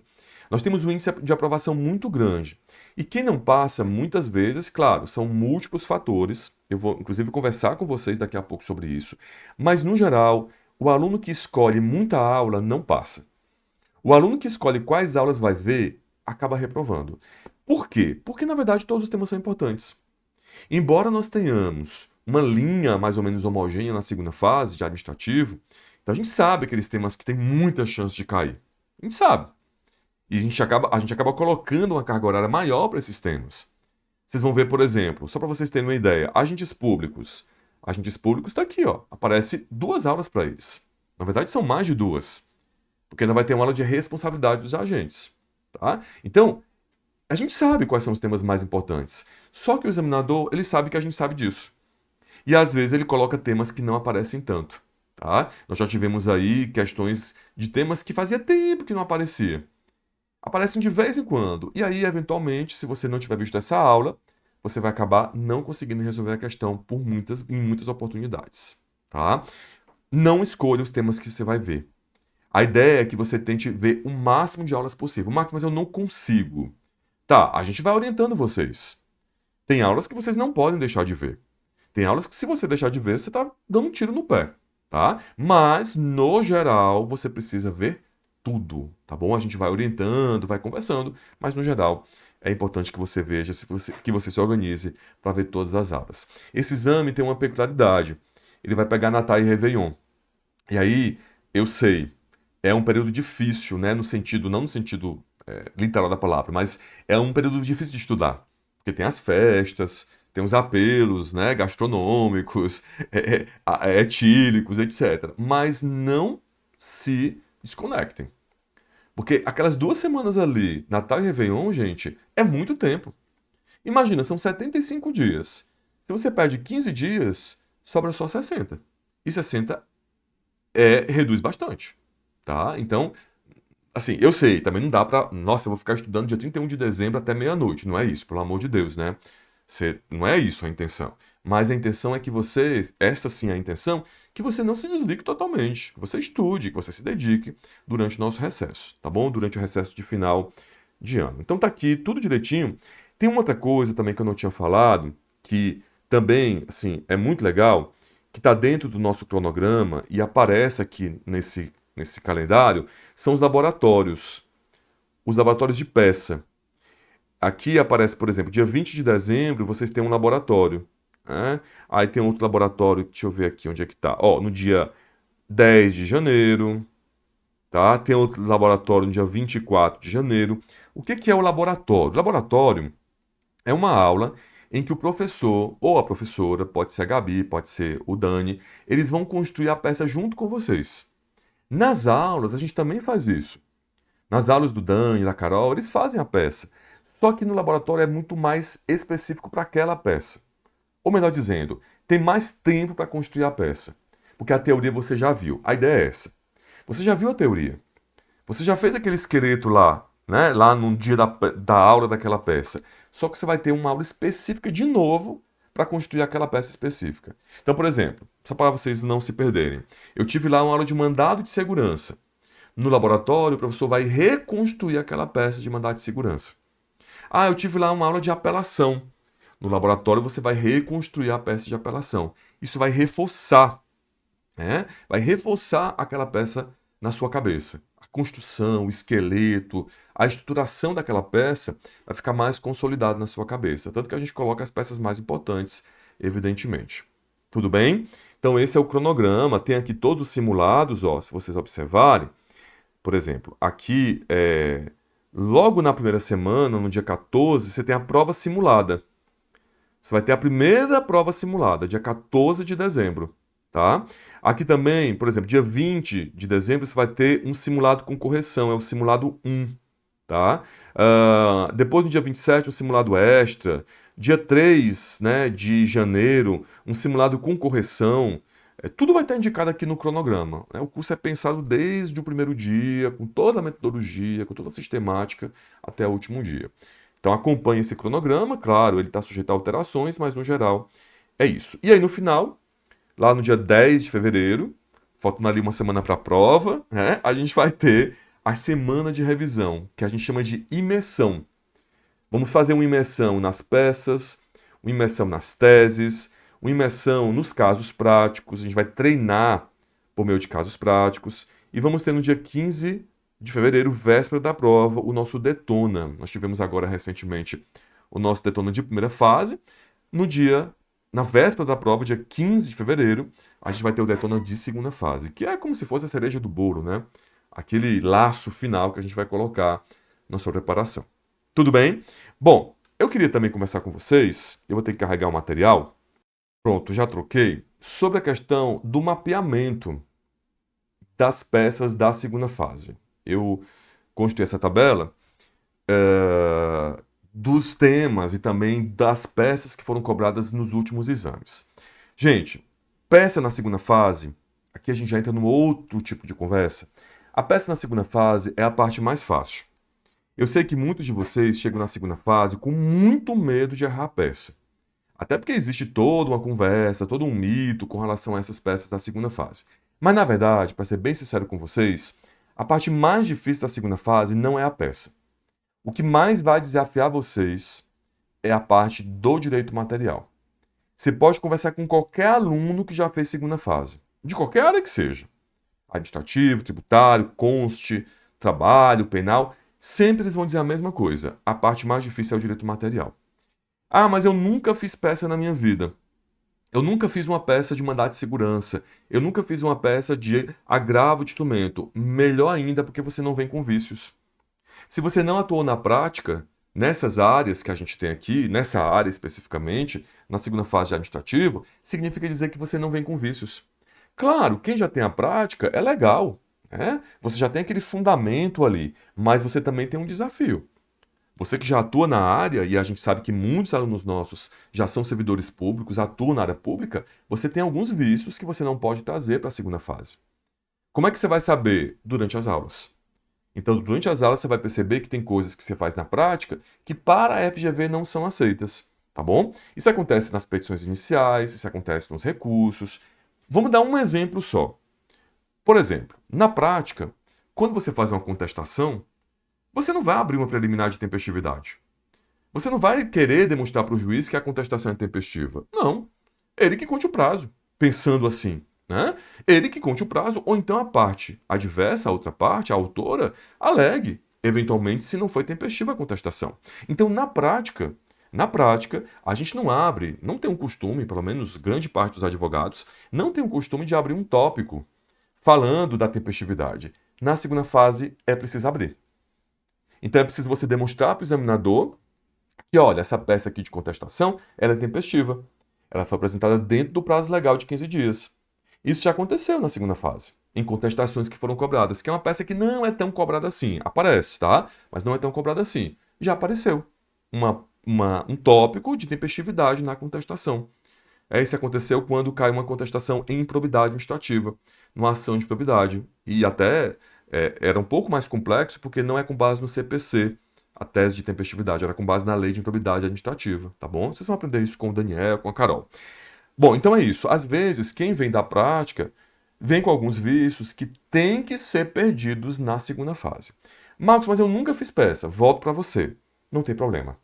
Nós temos um índice de aprovação muito grande. E quem não passa, muitas vezes, claro, são múltiplos fatores. Eu vou, inclusive, conversar com vocês daqui a pouco sobre isso. Mas, no geral, o aluno que escolhe muita aula não passa. O aluno que escolhe quais aulas vai ver, acaba reprovando. Por quê? Porque, na verdade, todos os temas são importantes. Embora nós tenhamos uma linha mais ou menos homogênea na segunda fase de administrativo, então a gente sabe aqueles temas que têm muita chance de cair. A gente sabe. E a gente acaba colocando uma carga horária maior para esses temas. Vocês vão ver, por exemplo, só para vocês terem uma ideia, agentes públicos. Agentes públicos está aqui, ó. Aparece 2 aulas para eles. Na verdade, são mais de 2. Porque ainda vai ter uma aula de responsabilidade dos agentes. Tá? Então, a gente sabe quais são os temas mais importantes. Só que o examinador, ele sabe que a gente sabe disso. E às vezes ele coloca temas que não aparecem tanto. Tá? Nós já tivemos aí questões de temas que fazia tempo que não aparecia. Aparecem de vez em quando. E aí, eventualmente, se você não tiver visto essa aula, você vai acabar não conseguindo resolver a questão em muitas oportunidades. Tá? Não escolha os temas que você vai ver. A ideia é que você tente ver o máximo de aulas possível. Marcos, mas eu não consigo. Tá, a gente vai orientando vocês. Tem aulas que vocês não podem deixar de ver. Tem aulas que, se você deixar de ver, você está dando um tiro no pé, tá? Mas, no geral, você precisa ver tudo, tá bom? A gente vai orientando, vai conversando, mas, no geral, é importante que você veja, que você se organize para ver todas as aulas. Esse exame tem uma peculiaridade. Ele vai pegar Natal e Réveillon. E aí, eu sei, é um período difícil, né? No sentido, não no sentido literal da palavra, mas é um período difícil de estudar. Porque tem as festas, tem os apelos, né, gastronômicos, etílicos, etc. Mas não se desconectem. Porque aquelas 2 semanas ali, Natal e Réveillon, gente, é muito tempo. Imagina, são 75 dias. Se você perde 15 dias, sobra só 60. E 60 reduz bastante, tá? Então, assim, eu sei, também não dá pra. Nossa, eu vou ficar estudando dia 31 de dezembro até meia-noite. Não é isso, pelo amor de Deus, né? Não é isso a intenção. Mas a intenção é que você, essa sim é a intenção, que você não se desligue totalmente, que você estude, que você se dedique durante o nosso recesso, tá bom? Durante o recesso de final de ano. Então tá aqui tudo direitinho. Tem uma outra coisa também que eu não tinha falado, que também, assim, é muito legal, que está dentro do nosso cronograma e aparece aqui nesse calendário, são os laboratórios. Os laboratórios de peça. Aqui aparece, por exemplo, dia 20 de dezembro, vocês têm um laboratório. Né? Aí tem outro laboratório, deixa eu ver aqui onde é que está. Ó, no dia 10 de janeiro, tá? Tem outro laboratório no dia 24 de janeiro. O que que é o laboratório? O laboratório é uma aula em que o professor ou a professora, pode ser a Gabi, pode ser o Dani, eles vão construir a peça junto com vocês. Nas aulas, a gente também faz isso. Nas aulas do Dani, da Carol, eles fazem a peça. Só que no laboratório é muito mais específico para aquela peça. Ou melhor dizendo, tem mais tempo para construir a peça. Porque a teoria você já viu. A ideia é essa. Você já viu a teoria. Você já fez aquele esqueleto lá, né? Lá no dia da aula daquela peça. Só que você vai ter uma aula específica de novo para construir aquela peça específica. Então, por exemplo, só para vocês não se perderem, eu tive lá uma aula de mandado de segurança. No laboratório, o professor vai reconstruir aquela peça de mandado de segurança. Ah, eu tive lá uma aula de apelação. No laboratório, você vai reconstruir a peça de apelação. Isso vai reforçar, né? Vai reforçar aquela peça na sua cabeça. a construção, o esqueleto, a estruturação daquela peça vai ficar mais consolidado na sua cabeça. Tanto que a gente coloca as peças mais importantes, evidentemente. Tudo bem? Então esse é o cronograma. Tem aqui todos os simulados, ó, se vocês observarem. Por exemplo, aqui, logo na primeira semana, no dia 14, você tem a prova simulada. Você vai ter a primeira prova simulada, dia 14 de dezembro, tá? Aqui também, por exemplo, dia 20 de dezembro, você vai ter um simulado com correção, é o simulado 1, tá? Depois, no dia 27, um simulado extra. Dia 3, né, de janeiro, um simulado com correção. Tudo vai estar indicado aqui no cronograma, né? O curso é pensado desde o primeiro dia, com toda a metodologia, com toda a sistemática, até o último dia. Então acompanhe esse cronograma, claro, ele está sujeito a alterações, mas no geral é isso. E aí no final, lá no dia 10 de fevereiro, faltando ali uma semana para a prova, né, a gente vai ter a semana de revisão, que a gente chama de imersão. Vamos fazer uma imersão nas peças, uma imersão nas teses, uma imersão nos casos práticos, a gente vai treinar por meio de casos práticos, e vamos ter no dia 15 de fevereiro, véspera da prova, o nosso Detona. Nós tivemos agora recentemente o nosso Detona de primeira fase. Na véspera da prova, dia 15 de fevereiro, a gente vai ter o Detona de segunda fase, que é como se fosse a cereja do bolo, né? Aquele laço final que a gente vai colocar na sua preparação. Tudo bem? Bom, eu queria também conversar com vocês, eu vou ter que carregar o material. Pronto, já troquei. Sobre a questão do mapeamento das peças da segunda fase. Eu construí essa tabela dos temas e também das peças que foram cobradas nos últimos exames. Gente, peça na segunda fase, aqui a gente já entra num outro tipo de conversa. A peça na segunda fase é a parte mais fácil. Eu sei que muitos de vocês chegam na segunda fase com muito medo de errar a peça. Até porque existe toda uma conversa, todo um mito com relação a essas peças da segunda fase. Mas, na verdade, para ser bem sincero com vocês, a parte mais difícil da segunda fase não é a peça. O que mais vai desafiar vocês é a parte do direito material. Você pode conversar com qualquer aluno que já fez segunda fase, de qualquer área que seja. Administrativo, tributário, conste, trabalho, penal, sempre eles vão dizer a mesma coisa. A parte mais difícil é o direito material. Ah, mas eu nunca fiz peça na minha vida. Eu nunca fiz uma peça de mandado de segurança. Eu nunca fiz uma peça de agravo de instrumento. Melhor ainda, porque você não vem com vícios. Se você não atuou na prática, nessas áreas que a gente tem aqui, nessa área especificamente, na segunda fase de administrativo, significa dizer que você não vem com vícios. Claro, quem já tem a prática é legal, né? Você já tem aquele fundamento ali, mas você também tem um desafio. Você que já atua na área, e a gente sabe que muitos alunos nossos já são servidores públicos, atuam na área pública, você tem alguns vícios que você não pode trazer para a segunda fase. Como é que você vai saber? Durante as aulas. Então, durante as aulas, você vai perceber que tem coisas que você faz na prática que para a FGV não são aceitas, tá bom? Isso acontece nas petições iniciais, isso acontece nos recursos. Vamos dar um exemplo só. Por exemplo, na prática, quando você faz uma contestação, você não vai abrir uma preliminar de tempestividade. Você não vai querer demonstrar para o juiz que a contestação é tempestiva. Não. Ele que conte o prazo, pensando assim, né? Ele que conte o prazo, ou então a parte adversa, a outra parte, a autora, alegue, eventualmente, se não foi tempestiva a contestação. Então, na prática, a gente não abre, não tem um costume, pelo menos grande parte dos advogados, não tem um costume de abrir um tópico falando da tempestividade. Na segunda fase, é preciso abrir. Então é preciso você demonstrar para o examinador que, olha, essa peça aqui de contestação, ela é tempestiva. Ela foi apresentada dentro do prazo legal de 15 dias. Isso já aconteceu na segunda fase, em contestações que foram cobradas, que é uma peça que não é tão cobrada assim. Aparece, tá? Mas não é tão cobrada assim. Já apareceu um tópico de tempestividade na contestação. Isso aconteceu quando cai uma contestação em improbidade administrativa, numa ação de improbidade. E até era um pouco mais complexo porque não é com base no CPC, a tese de tempestividade, era com base na lei de improbidade administrativa, tá bom? Vocês vão aprender isso com o Daniel, com a Carol. Bom, então é isso. Às vezes, quem vem da prática vem com alguns vícios que têm que ser perdidos na segunda fase. Marcos, mas eu nunca fiz peça. Volto para você. Não tem problema.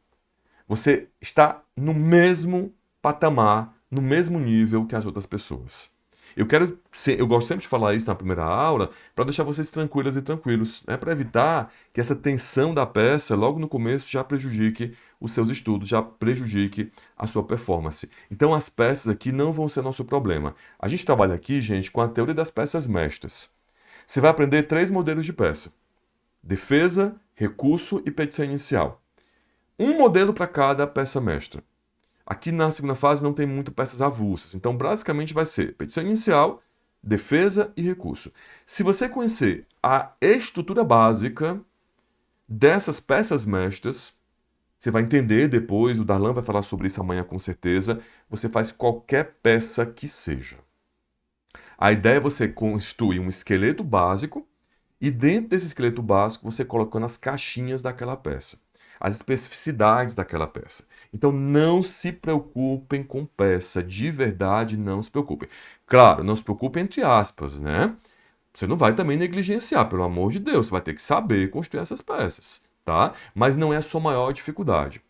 Você está no mesmo patamar, no mesmo nível que as outras pessoas. Eu gosto sempre de falar isso na primeira aula para deixar vocês tranquilas e tranquilos, né? Para evitar que essa tensão da peça logo no começo já prejudique os seus estudos, já prejudique a sua performance. Então as peças aqui não vão ser nosso problema. A gente trabalha aqui, gente, com a teoria das peças mestras. Você vai aprender 3 modelos de peça: defesa, recurso e petição inicial. Um modelo para cada peça mestra. Aqui na segunda fase não tem muito peças avulsas, então basicamente vai ser petição inicial, defesa e recurso. Se você conhecer a estrutura básica dessas peças mestras, você vai entender depois, o Darlan vai falar sobre isso amanhã com certeza, você faz qualquer peça que seja. A ideia é você construir um esqueleto básico e dentro desse esqueleto básico você colocando as caixinhas daquela peça, as especificidades daquela peça. Então não se preocupem com peça, de verdade não se preocupem. Claro, não se preocupem entre aspas, né? Você não vai também negligenciar, pelo amor de Deus, você vai ter que saber construir essas peças, tá? Mas não é a sua maior dificuldade.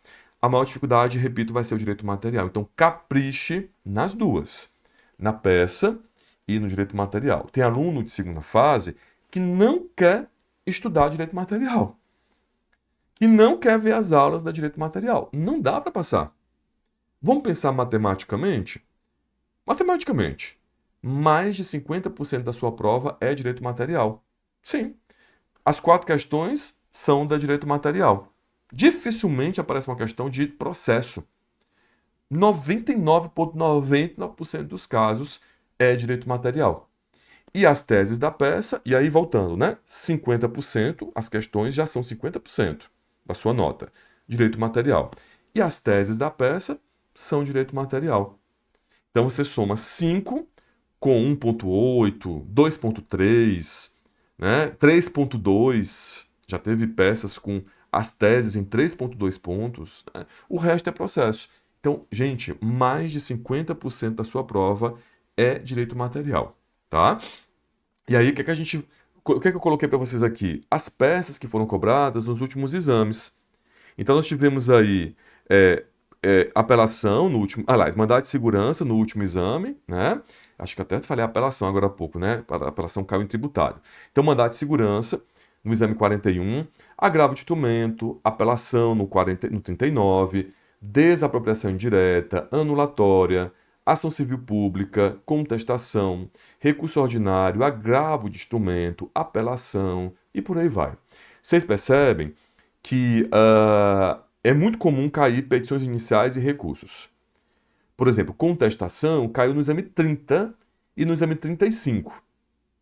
A maior dificuldade, repito, vai ser o direito material. Então capriche nas duas, na peça e no direito material. Tem aluno de segunda fase que não quer estudar direito material, que não quer ver as aulas da direito material. Não dá para passar. Vamos pensar matematicamente? Matematicamente, mais de 50% da sua prova é direito material. Sim, as 4 questões são da direito material. Dificilmente aparece uma questão de processo. 99,99% dos casos é direito material. E as teses da peça, e aí voltando, né? 50%, as questões já são 50% da sua nota, direito material. E as teses da peça são direito material. Então você soma 5 com 1,8, 2,3, né? 3,2. Já teve peças com as teses em 3,2 pontos. Né? O resto é processo. Então, gente, mais de 50% da sua prova é direito material, tá? E aí, o que é que eu coloquei para vocês aqui? As peças que foram cobradas nos últimos exames. Então, nós tivemos aí é, apelação no último, aliás, mandado de segurança no último exame, né? Acho que até falei apelação agora há pouco, né? A apelação caiu em tributário. Então, mandado de segurança no exame 41, agravo de instrumento, apelação no 39, desapropriação indireta, anulatória, ação civil pública, contestação, recurso ordinário, agravo de instrumento, apelação e por aí vai. Vocês percebem que é muito comum cair petições iniciais e recursos. Por exemplo, contestação caiu no exame 30 e no exame 35.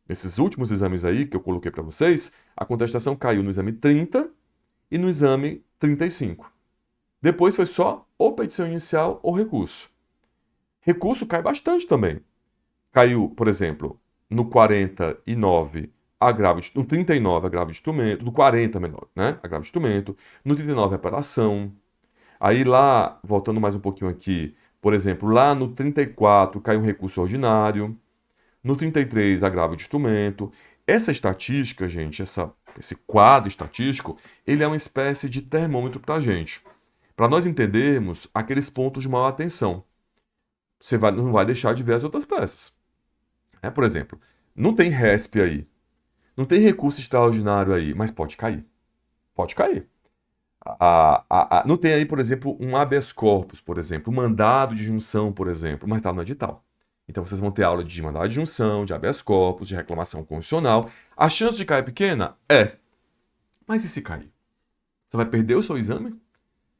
Nesses últimos exames aí que eu coloquei para vocês, a contestação caiu no exame 30 e no exame 35. Depois foi só ou petição inicial ou recurso. Recurso cai bastante também. Caiu, por exemplo, no 49, no 39, agravo de instrumento, no 40, melhor, né? Agravo de instrumento, no 39, apelação. Aí lá, voltando mais um pouquinho aqui, por exemplo, lá no 34 cai um recurso ordinário, no 33, agravo de instrumento. Essa estatística, gente, esse quadro estatístico, ele é uma espécie de termômetro para a gente, para nós entendermos aqueles pontos de maior atenção. Você não vai deixar de ver as outras peças. Por exemplo, não tem RESP aí, não tem recurso extraordinário aí, mas pode cair. Pode cair. Não tem aí, por exemplo, um habeas corpus, por exemplo, um mandado de junção, por exemplo, mas está no edital. Então vocês vão ter aula de mandado de junção, de habeas corpus, de reclamação constitucional. A chance de cair é pequena? É. Mas e se cair? Você vai perder o seu exame?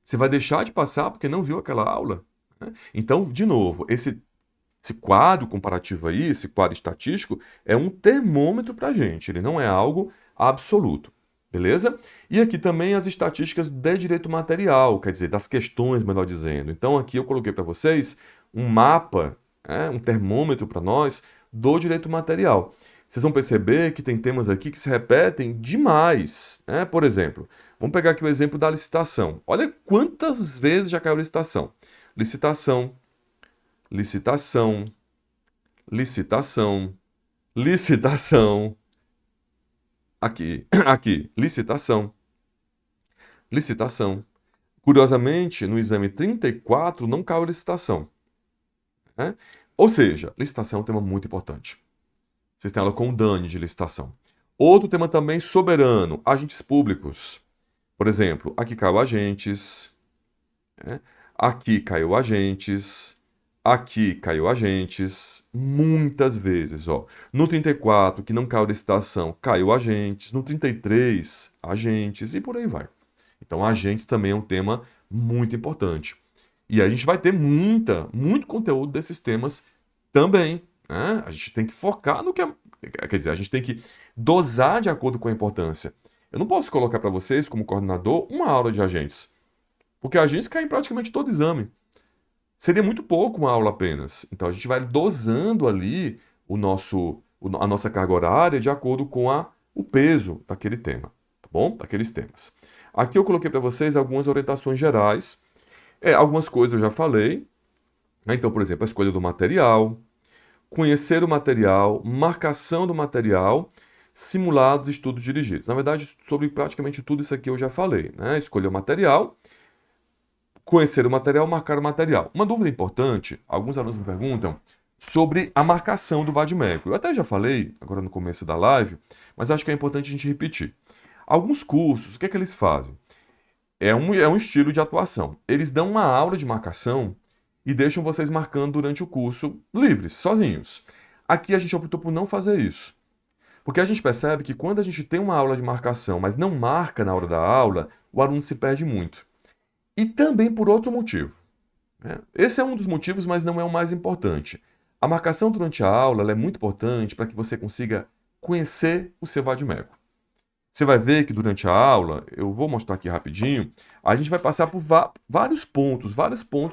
Você vai deixar de passar porque não viu aquela aula? Então, de novo, esse quadro comparativo aí, esse quadro estatístico, é um termômetro para a gente, ele não é algo absoluto, beleza? E aqui também as estatísticas de direito material, quer dizer, das questões, melhor dizendo. Então aqui eu coloquei para vocês um mapa, um termômetro para nós do direito material. Vocês vão perceber que tem temas aqui que se repetem demais, né? Por exemplo, vamos pegar aqui o exemplo da licitação. Olha quantas vezes já caiu licitação. Licitação, licitação, licitação, licitação. Aqui, aqui, licitação, licitação. Curiosamente, no exame 34 não caiu licitação. Né? Ou seja, licitação é um tema muito importante. Vocês têm aula com o Dani de licitação. Outro tema também soberano, agentes públicos. Por exemplo, aqui caiu agentes, né? Aqui caiu agentes, aqui caiu agentes, muitas vezes, ó. No 34, que não caiu licitação, caiu agentes. No 33, agentes, e por aí vai. Então, agentes também é um tema muito importante. E a gente vai ter muito conteúdo desses temas também, né? A gente tem que focar no que é. Quer dizer, a gente tem que dosar de acordo com a importância. Eu não posso colocar para vocês, como coordenador, uma aula de agentes, porque agentes caem em praticamente todo exame. Seria muito pouco uma aula apenas. Então a gente vai dosando ali a nossa carga horária de acordo com o peso daquele tema, tá bom? Daqueles temas. Aqui eu coloquei para vocês algumas orientações gerais. Algumas coisas eu já falei, né? Então, por exemplo, a escolha do material, conhecer o material, marcação do material, simulados, estudos dirigidos. Na verdade, sobre praticamente tudo isso aqui eu já falei, né? Escolher o material, conhecer o material, marcar o material. Uma dúvida importante, alguns alunos me perguntam sobre a marcação do vade-mecum. Eu até já falei, agora no começo da live, mas acho que é importante a gente repetir. Alguns cursos, o que é que eles fazem? É um estilo de atuação. Eles dão uma aula de marcação e deixam vocês marcando durante o curso livres, sozinhos. Aqui a gente optou por não fazer isso. Porque a gente percebe que quando a gente tem uma aula de marcação, mas não marca na hora da aula, o aluno se perde muito. E também por outro motivo, né? Esse é um dos motivos, mas não é o mais importante. A marcação durante a aula ela é muito importante para que você consiga conhecer o seu vade-mecum. Você vai ver que durante a aula, eu vou mostrar aqui rapidinho, a gente vai passar por vários pontos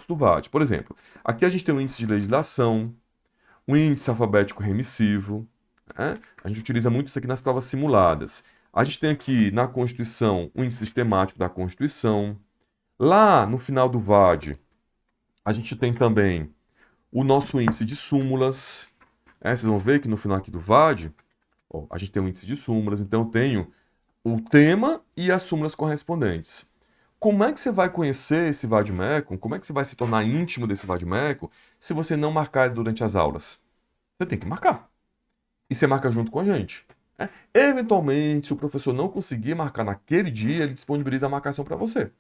do VAD. Por exemplo, aqui a gente tem o índice de legislação, o índice alfabético remissivo, né? A gente utiliza muito isso aqui nas provas simuladas. A gente tem aqui na Constituição o índice sistemático da Constituição. Lá no final do VAD, a gente tem também o nosso índice de súmulas. Vocês vão ver que no final aqui do VAD, ó, a gente tem o índice de súmulas, então eu tenho o tema e as súmulas correspondentes. Como é que você vai conhecer esse vade-mecum? Como é que você vai se tornar íntimo desse vade-mecum se você não marcar ele durante as aulas? Você tem que marcar. E você marca junto com a gente. Eventualmente, se o professor não conseguir marcar naquele dia, ele disponibiliza a marcação para você.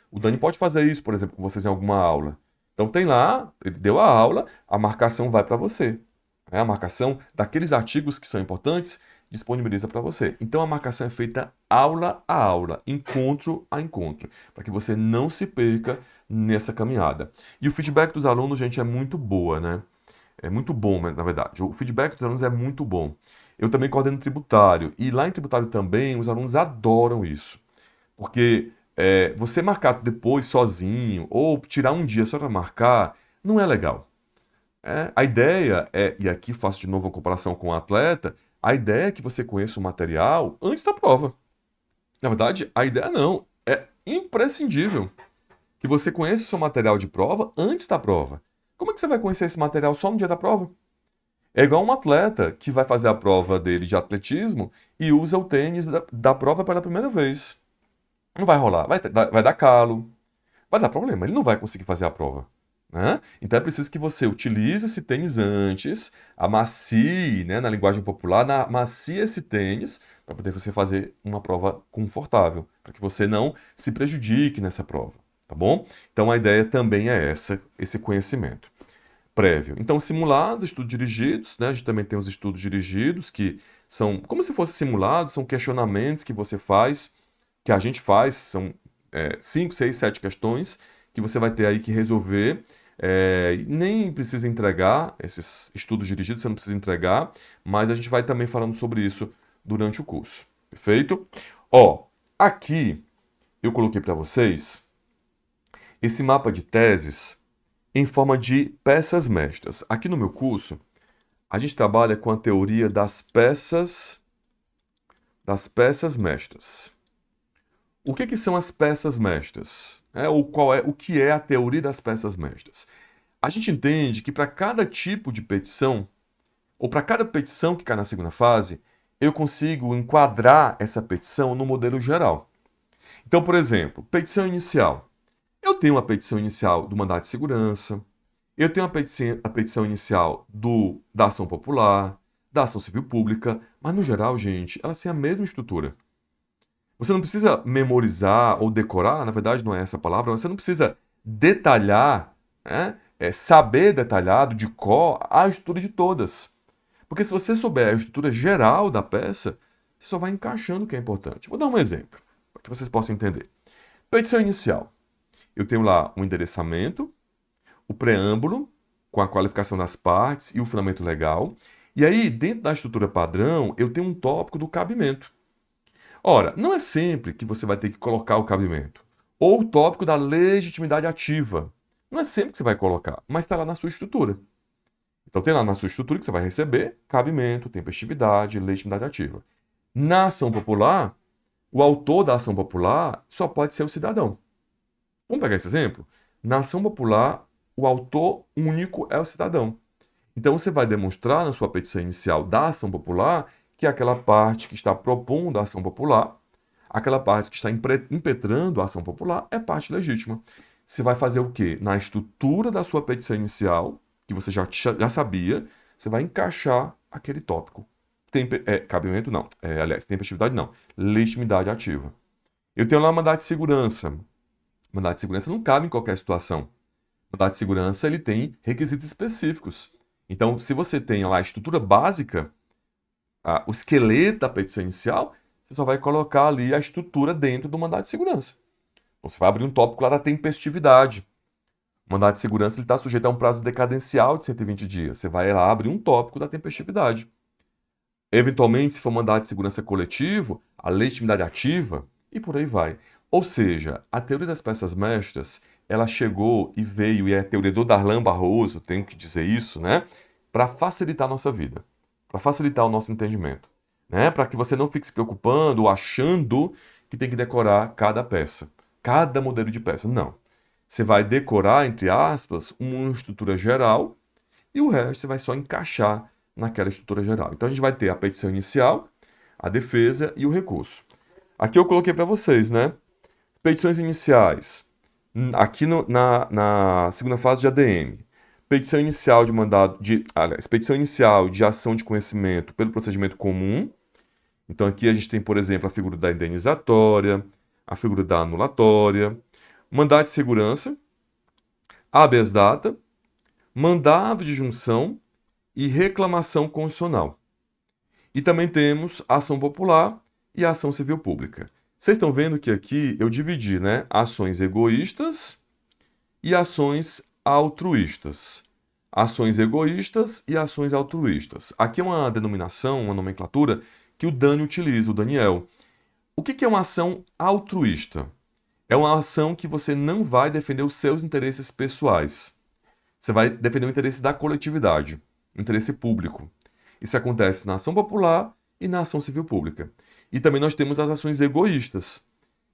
O Dani pode fazer isso, por exemplo, com vocês em alguma aula. Então tem lá, ele deu a aula, a marcação vai para você. A marcação daqueles artigos que são importantes disponibiliza para você. Então a marcação é feita aula a aula, encontro a encontro, para que você não se perca nessa caminhada. E o feedback dos alunos, gente, é muito boa, né? É muito bom, na verdade. O feedback dos alunos é muito bom. Eu também coordeno tributário, e lá em tributário também os alunos adoram isso. Porque você marcar depois sozinho, ou tirar um dia só para marcar, não é legal. A ideia e aqui faço de novo a comparação com o atleta, a ideia é que você conheça o material antes da prova. Na verdade, a ideia não. É imprescindível que você conheça o seu material de prova antes da prova. Como é que você vai conhecer esse material só no dia da prova? É igual um atleta que vai fazer a prova dele de atletismo e usa o tênis da prova pela primeira vez. Não vai rolar, vai dar calo, vai dar problema, ele não vai conseguir fazer a prova, né? Então é preciso que você utilize esse tênis antes, amacie, né, na linguagem popular, amacie esse tênis para poder você fazer uma prova confortável, para que você não se prejudique nessa prova, tá bom? Então a ideia também é esse conhecimento prévio. Então simulados, estudos dirigidos, né? A gente também tem os estudos dirigidos que são como se fossem simulados, são questionamentos que você faz, que a gente faz, são 5, 6, 7 questões que você vai ter aí que resolver. Nem precisa entregar esses estudos dirigidos, você não precisa entregar, mas a gente vai também falando sobre isso durante o curso, perfeito? Ó, aqui eu coloquei para vocês esse mapa de teses em forma de peças mestras. Aqui no meu curso, a gente trabalha com a teoria das peças mestras. O que são as peças mestras? O que é a teoria das peças mestras? A gente entende que para cada tipo de petição, ou para cada petição que cai na segunda fase, eu consigo enquadrar essa petição no modelo geral. Então, por exemplo, petição inicial. Eu tenho uma petição inicial do mandado de segurança, Eu tenho a petição inicial da ação popular, da ação civil pública, mas no geral, gente, elas têm a mesma estrutura. Você não precisa memorizar ou decorar, na verdade não é essa a palavra, você não precisa detalhar, né, saber detalhado de cor a estrutura de todas. Porque se você souber a estrutura geral da peça, você só vai encaixando o que é importante. Vou dar um exemplo, para que vocês possam entender. Petição inicial. Eu tenho lá um endereçamento, o preâmbulo, com a qualificação das partes e o fundamento legal. E aí, dentro da estrutura padrão, eu tenho um tópico do cabimento. Ora, não é sempre que você vai ter que colocar o cabimento. Ou o tópico da legitimidade ativa. Não é sempre que você vai colocar, mas está lá na sua estrutura. Então tem lá na sua estrutura que você vai receber cabimento, tempestividade, legitimidade ativa. Na ação popular, o autor da ação popular só pode ser o cidadão. Vamos pegar esse exemplo? Na ação popular, o autor único é o cidadão. Então você vai demonstrar na sua petição inicial da ação popular que aquela parte que está propondo a ação popular, aquela parte que está impetrando a ação popular, é parte legítima. Você vai fazer o quê? Na estrutura da sua petição inicial, que você já sabia, você vai encaixar aquele tópico. Cabimento não, aliás, tempestividade não, legitimidade ativa. Eu tenho lá mandado de segurança. Mandado de segurança não cabe em qualquer situação. Mandado de segurança ele tem requisitos específicos. Então, se você tem lá a estrutura básica, o esqueleto da petição inicial, você só vai colocar ali a estrutura dentro do mandado de segurança. Então, você vai abrir um tópico lá da tempestividade. O mandado de segurança está sujeito a um prazo decadencial de 120 dias. Você vai lá abrir um tópico da tempestividade. Eventualmente, se for mandado de segurança coletivo, a legitimidade ativa e por aí vai. Ou seja, a teoria das peças mestras, ela chegou e veio, e é a teoria do Darlan Barroso, tenho que dizer isso, né? Para facilitar a nossa vida, para facilitar o nosso entendimento, né? Para que você não fique se preocupando ou achando que tem que decorar cada peça, cada modelo de peça. Não. Você vai decorar, entre aspas, uma estrutura geral e o resto você vai só encaixar naquela estrutura geral. Então a gente vai ter a petição inicial, a defesa e o recurso. Aqui eu coloquei para vocês, né? Petições iniciais. Aqui na segunda fase de ADM. Petição inicial de mandado de, aliás, petição inicial de ação de conhecimento pelo procedimento comum. Então aqui a gente tem, por exemplo, a figura da indenizatória, a figura da anulatória, mandado de segurança, habeas data, mandado de junção e reclamação constitucional. E também temos a ação popular e a ação civil pública. Vocês estão vendo que aqui eu dividi, né, ações egoístas e ações altruístas. Ações egoístas e ações altruístas. Aqui é uma denominação, uma nomenclatura que o Dani utiliza, o Daniel. O que é uma ação altruísta? É uma ação que você não vai defender os seus interesses pessoais. Você vai defender o interesse da coletividade, o interesse público. Isso acontece na ação popular e na ação civil pública. E também nós temos as ações egoístas,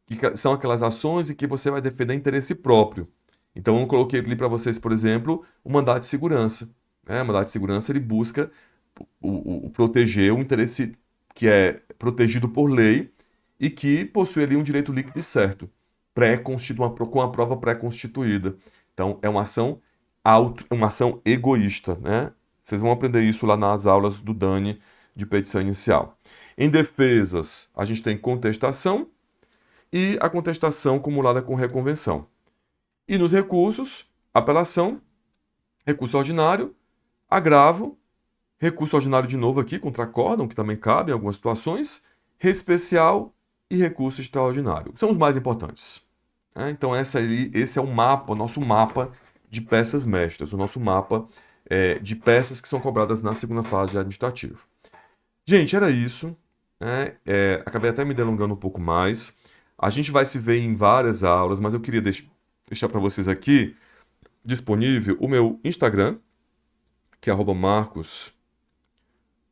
que são aquelas ações em que você vai defender interesse próprio. Então eu coloquei ali para vocês, por exemplo, o mandado de segurança. O mandado de segurança ele busca proteger o interesse que é protegido por lei e que possui ali um direito líquido e certo, com a prova pré-constituída. Então é uma ação egoísta, né? Vocês vão aprender isso lá nas aulas do Dani de petição inicial. Em defesas, a gente tem contestação e a contestação cumulada com reconvenção. E nos recursos, apelação, recurso ordinário, agravo, recurso ordinário de novo aqui contra acórdão, que também cabe em algumas situações, especial e recurso extraordinário. São os mais importantes. Então esse é o mapa, o nosso mapa de peças mestras, o nosso mapa de peças que são cobradas na segunda fase de administrativo. Gente, era isso. Acabei até me delongando um pouco mais. A gente vai se ver em várias aulas, mas eu queria deixar para vocês aqui disponível o meu Instagram, que é @Marcos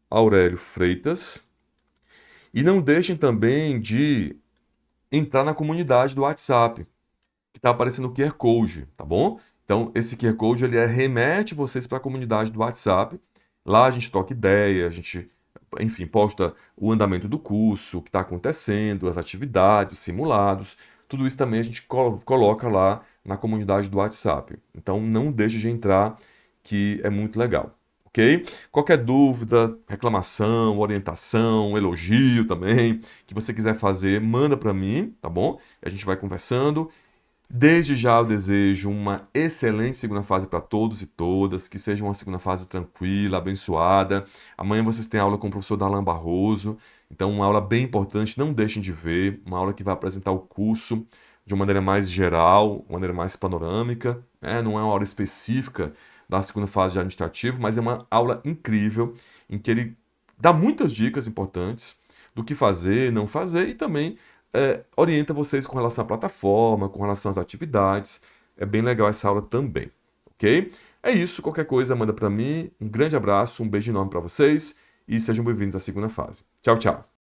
Aurélio Freitas. E não deixem também de entrar na comunidade do WhatsApp, que está aparecendo o QR Code, tá bom? Então, esse QR Code ele remete vocês para a comunidade do WhatsApp. Lá a gente troca ideia, a gente, enfim, posta o andamento do curso, o que está acontecendo, as atividades, os simulados. Tudo isso também a gente coloca lá na comunidade do WhatsApp. Então não deixe de entrar, que é muito legal. Ok? Qualquer dúvida, reclamação, orientação, elogio também, que você quiser fazer, manda para mim, tá bom? A gente vai conversando. Desde já eu desejo uma excelente segunda fase para todos e todas, que seja uma segunda fase tranquila, abençoada. Amanhã vocês têm aula com o professor Darlan Barroso, então uma aula bem importante, não deixem de ver, uma aula que vai apresentar o curso de uma maneira mais geral, uma maneira mais panorâmica, né? Não é uma aula específica da segunda fase de administrativo, mas é uma aula incrível em que ele dá muitas dicas importantes do que fazer, não fazer e também orienta vocês com relação à plataforma, com relação às atividades. É bem legal essa aula também, ok? É isso, qualquer coisa manda para mim. Um grande abraço, um beijo enorme para vocês e sejam bem-vindos à segunda fase. Tchau, tchau.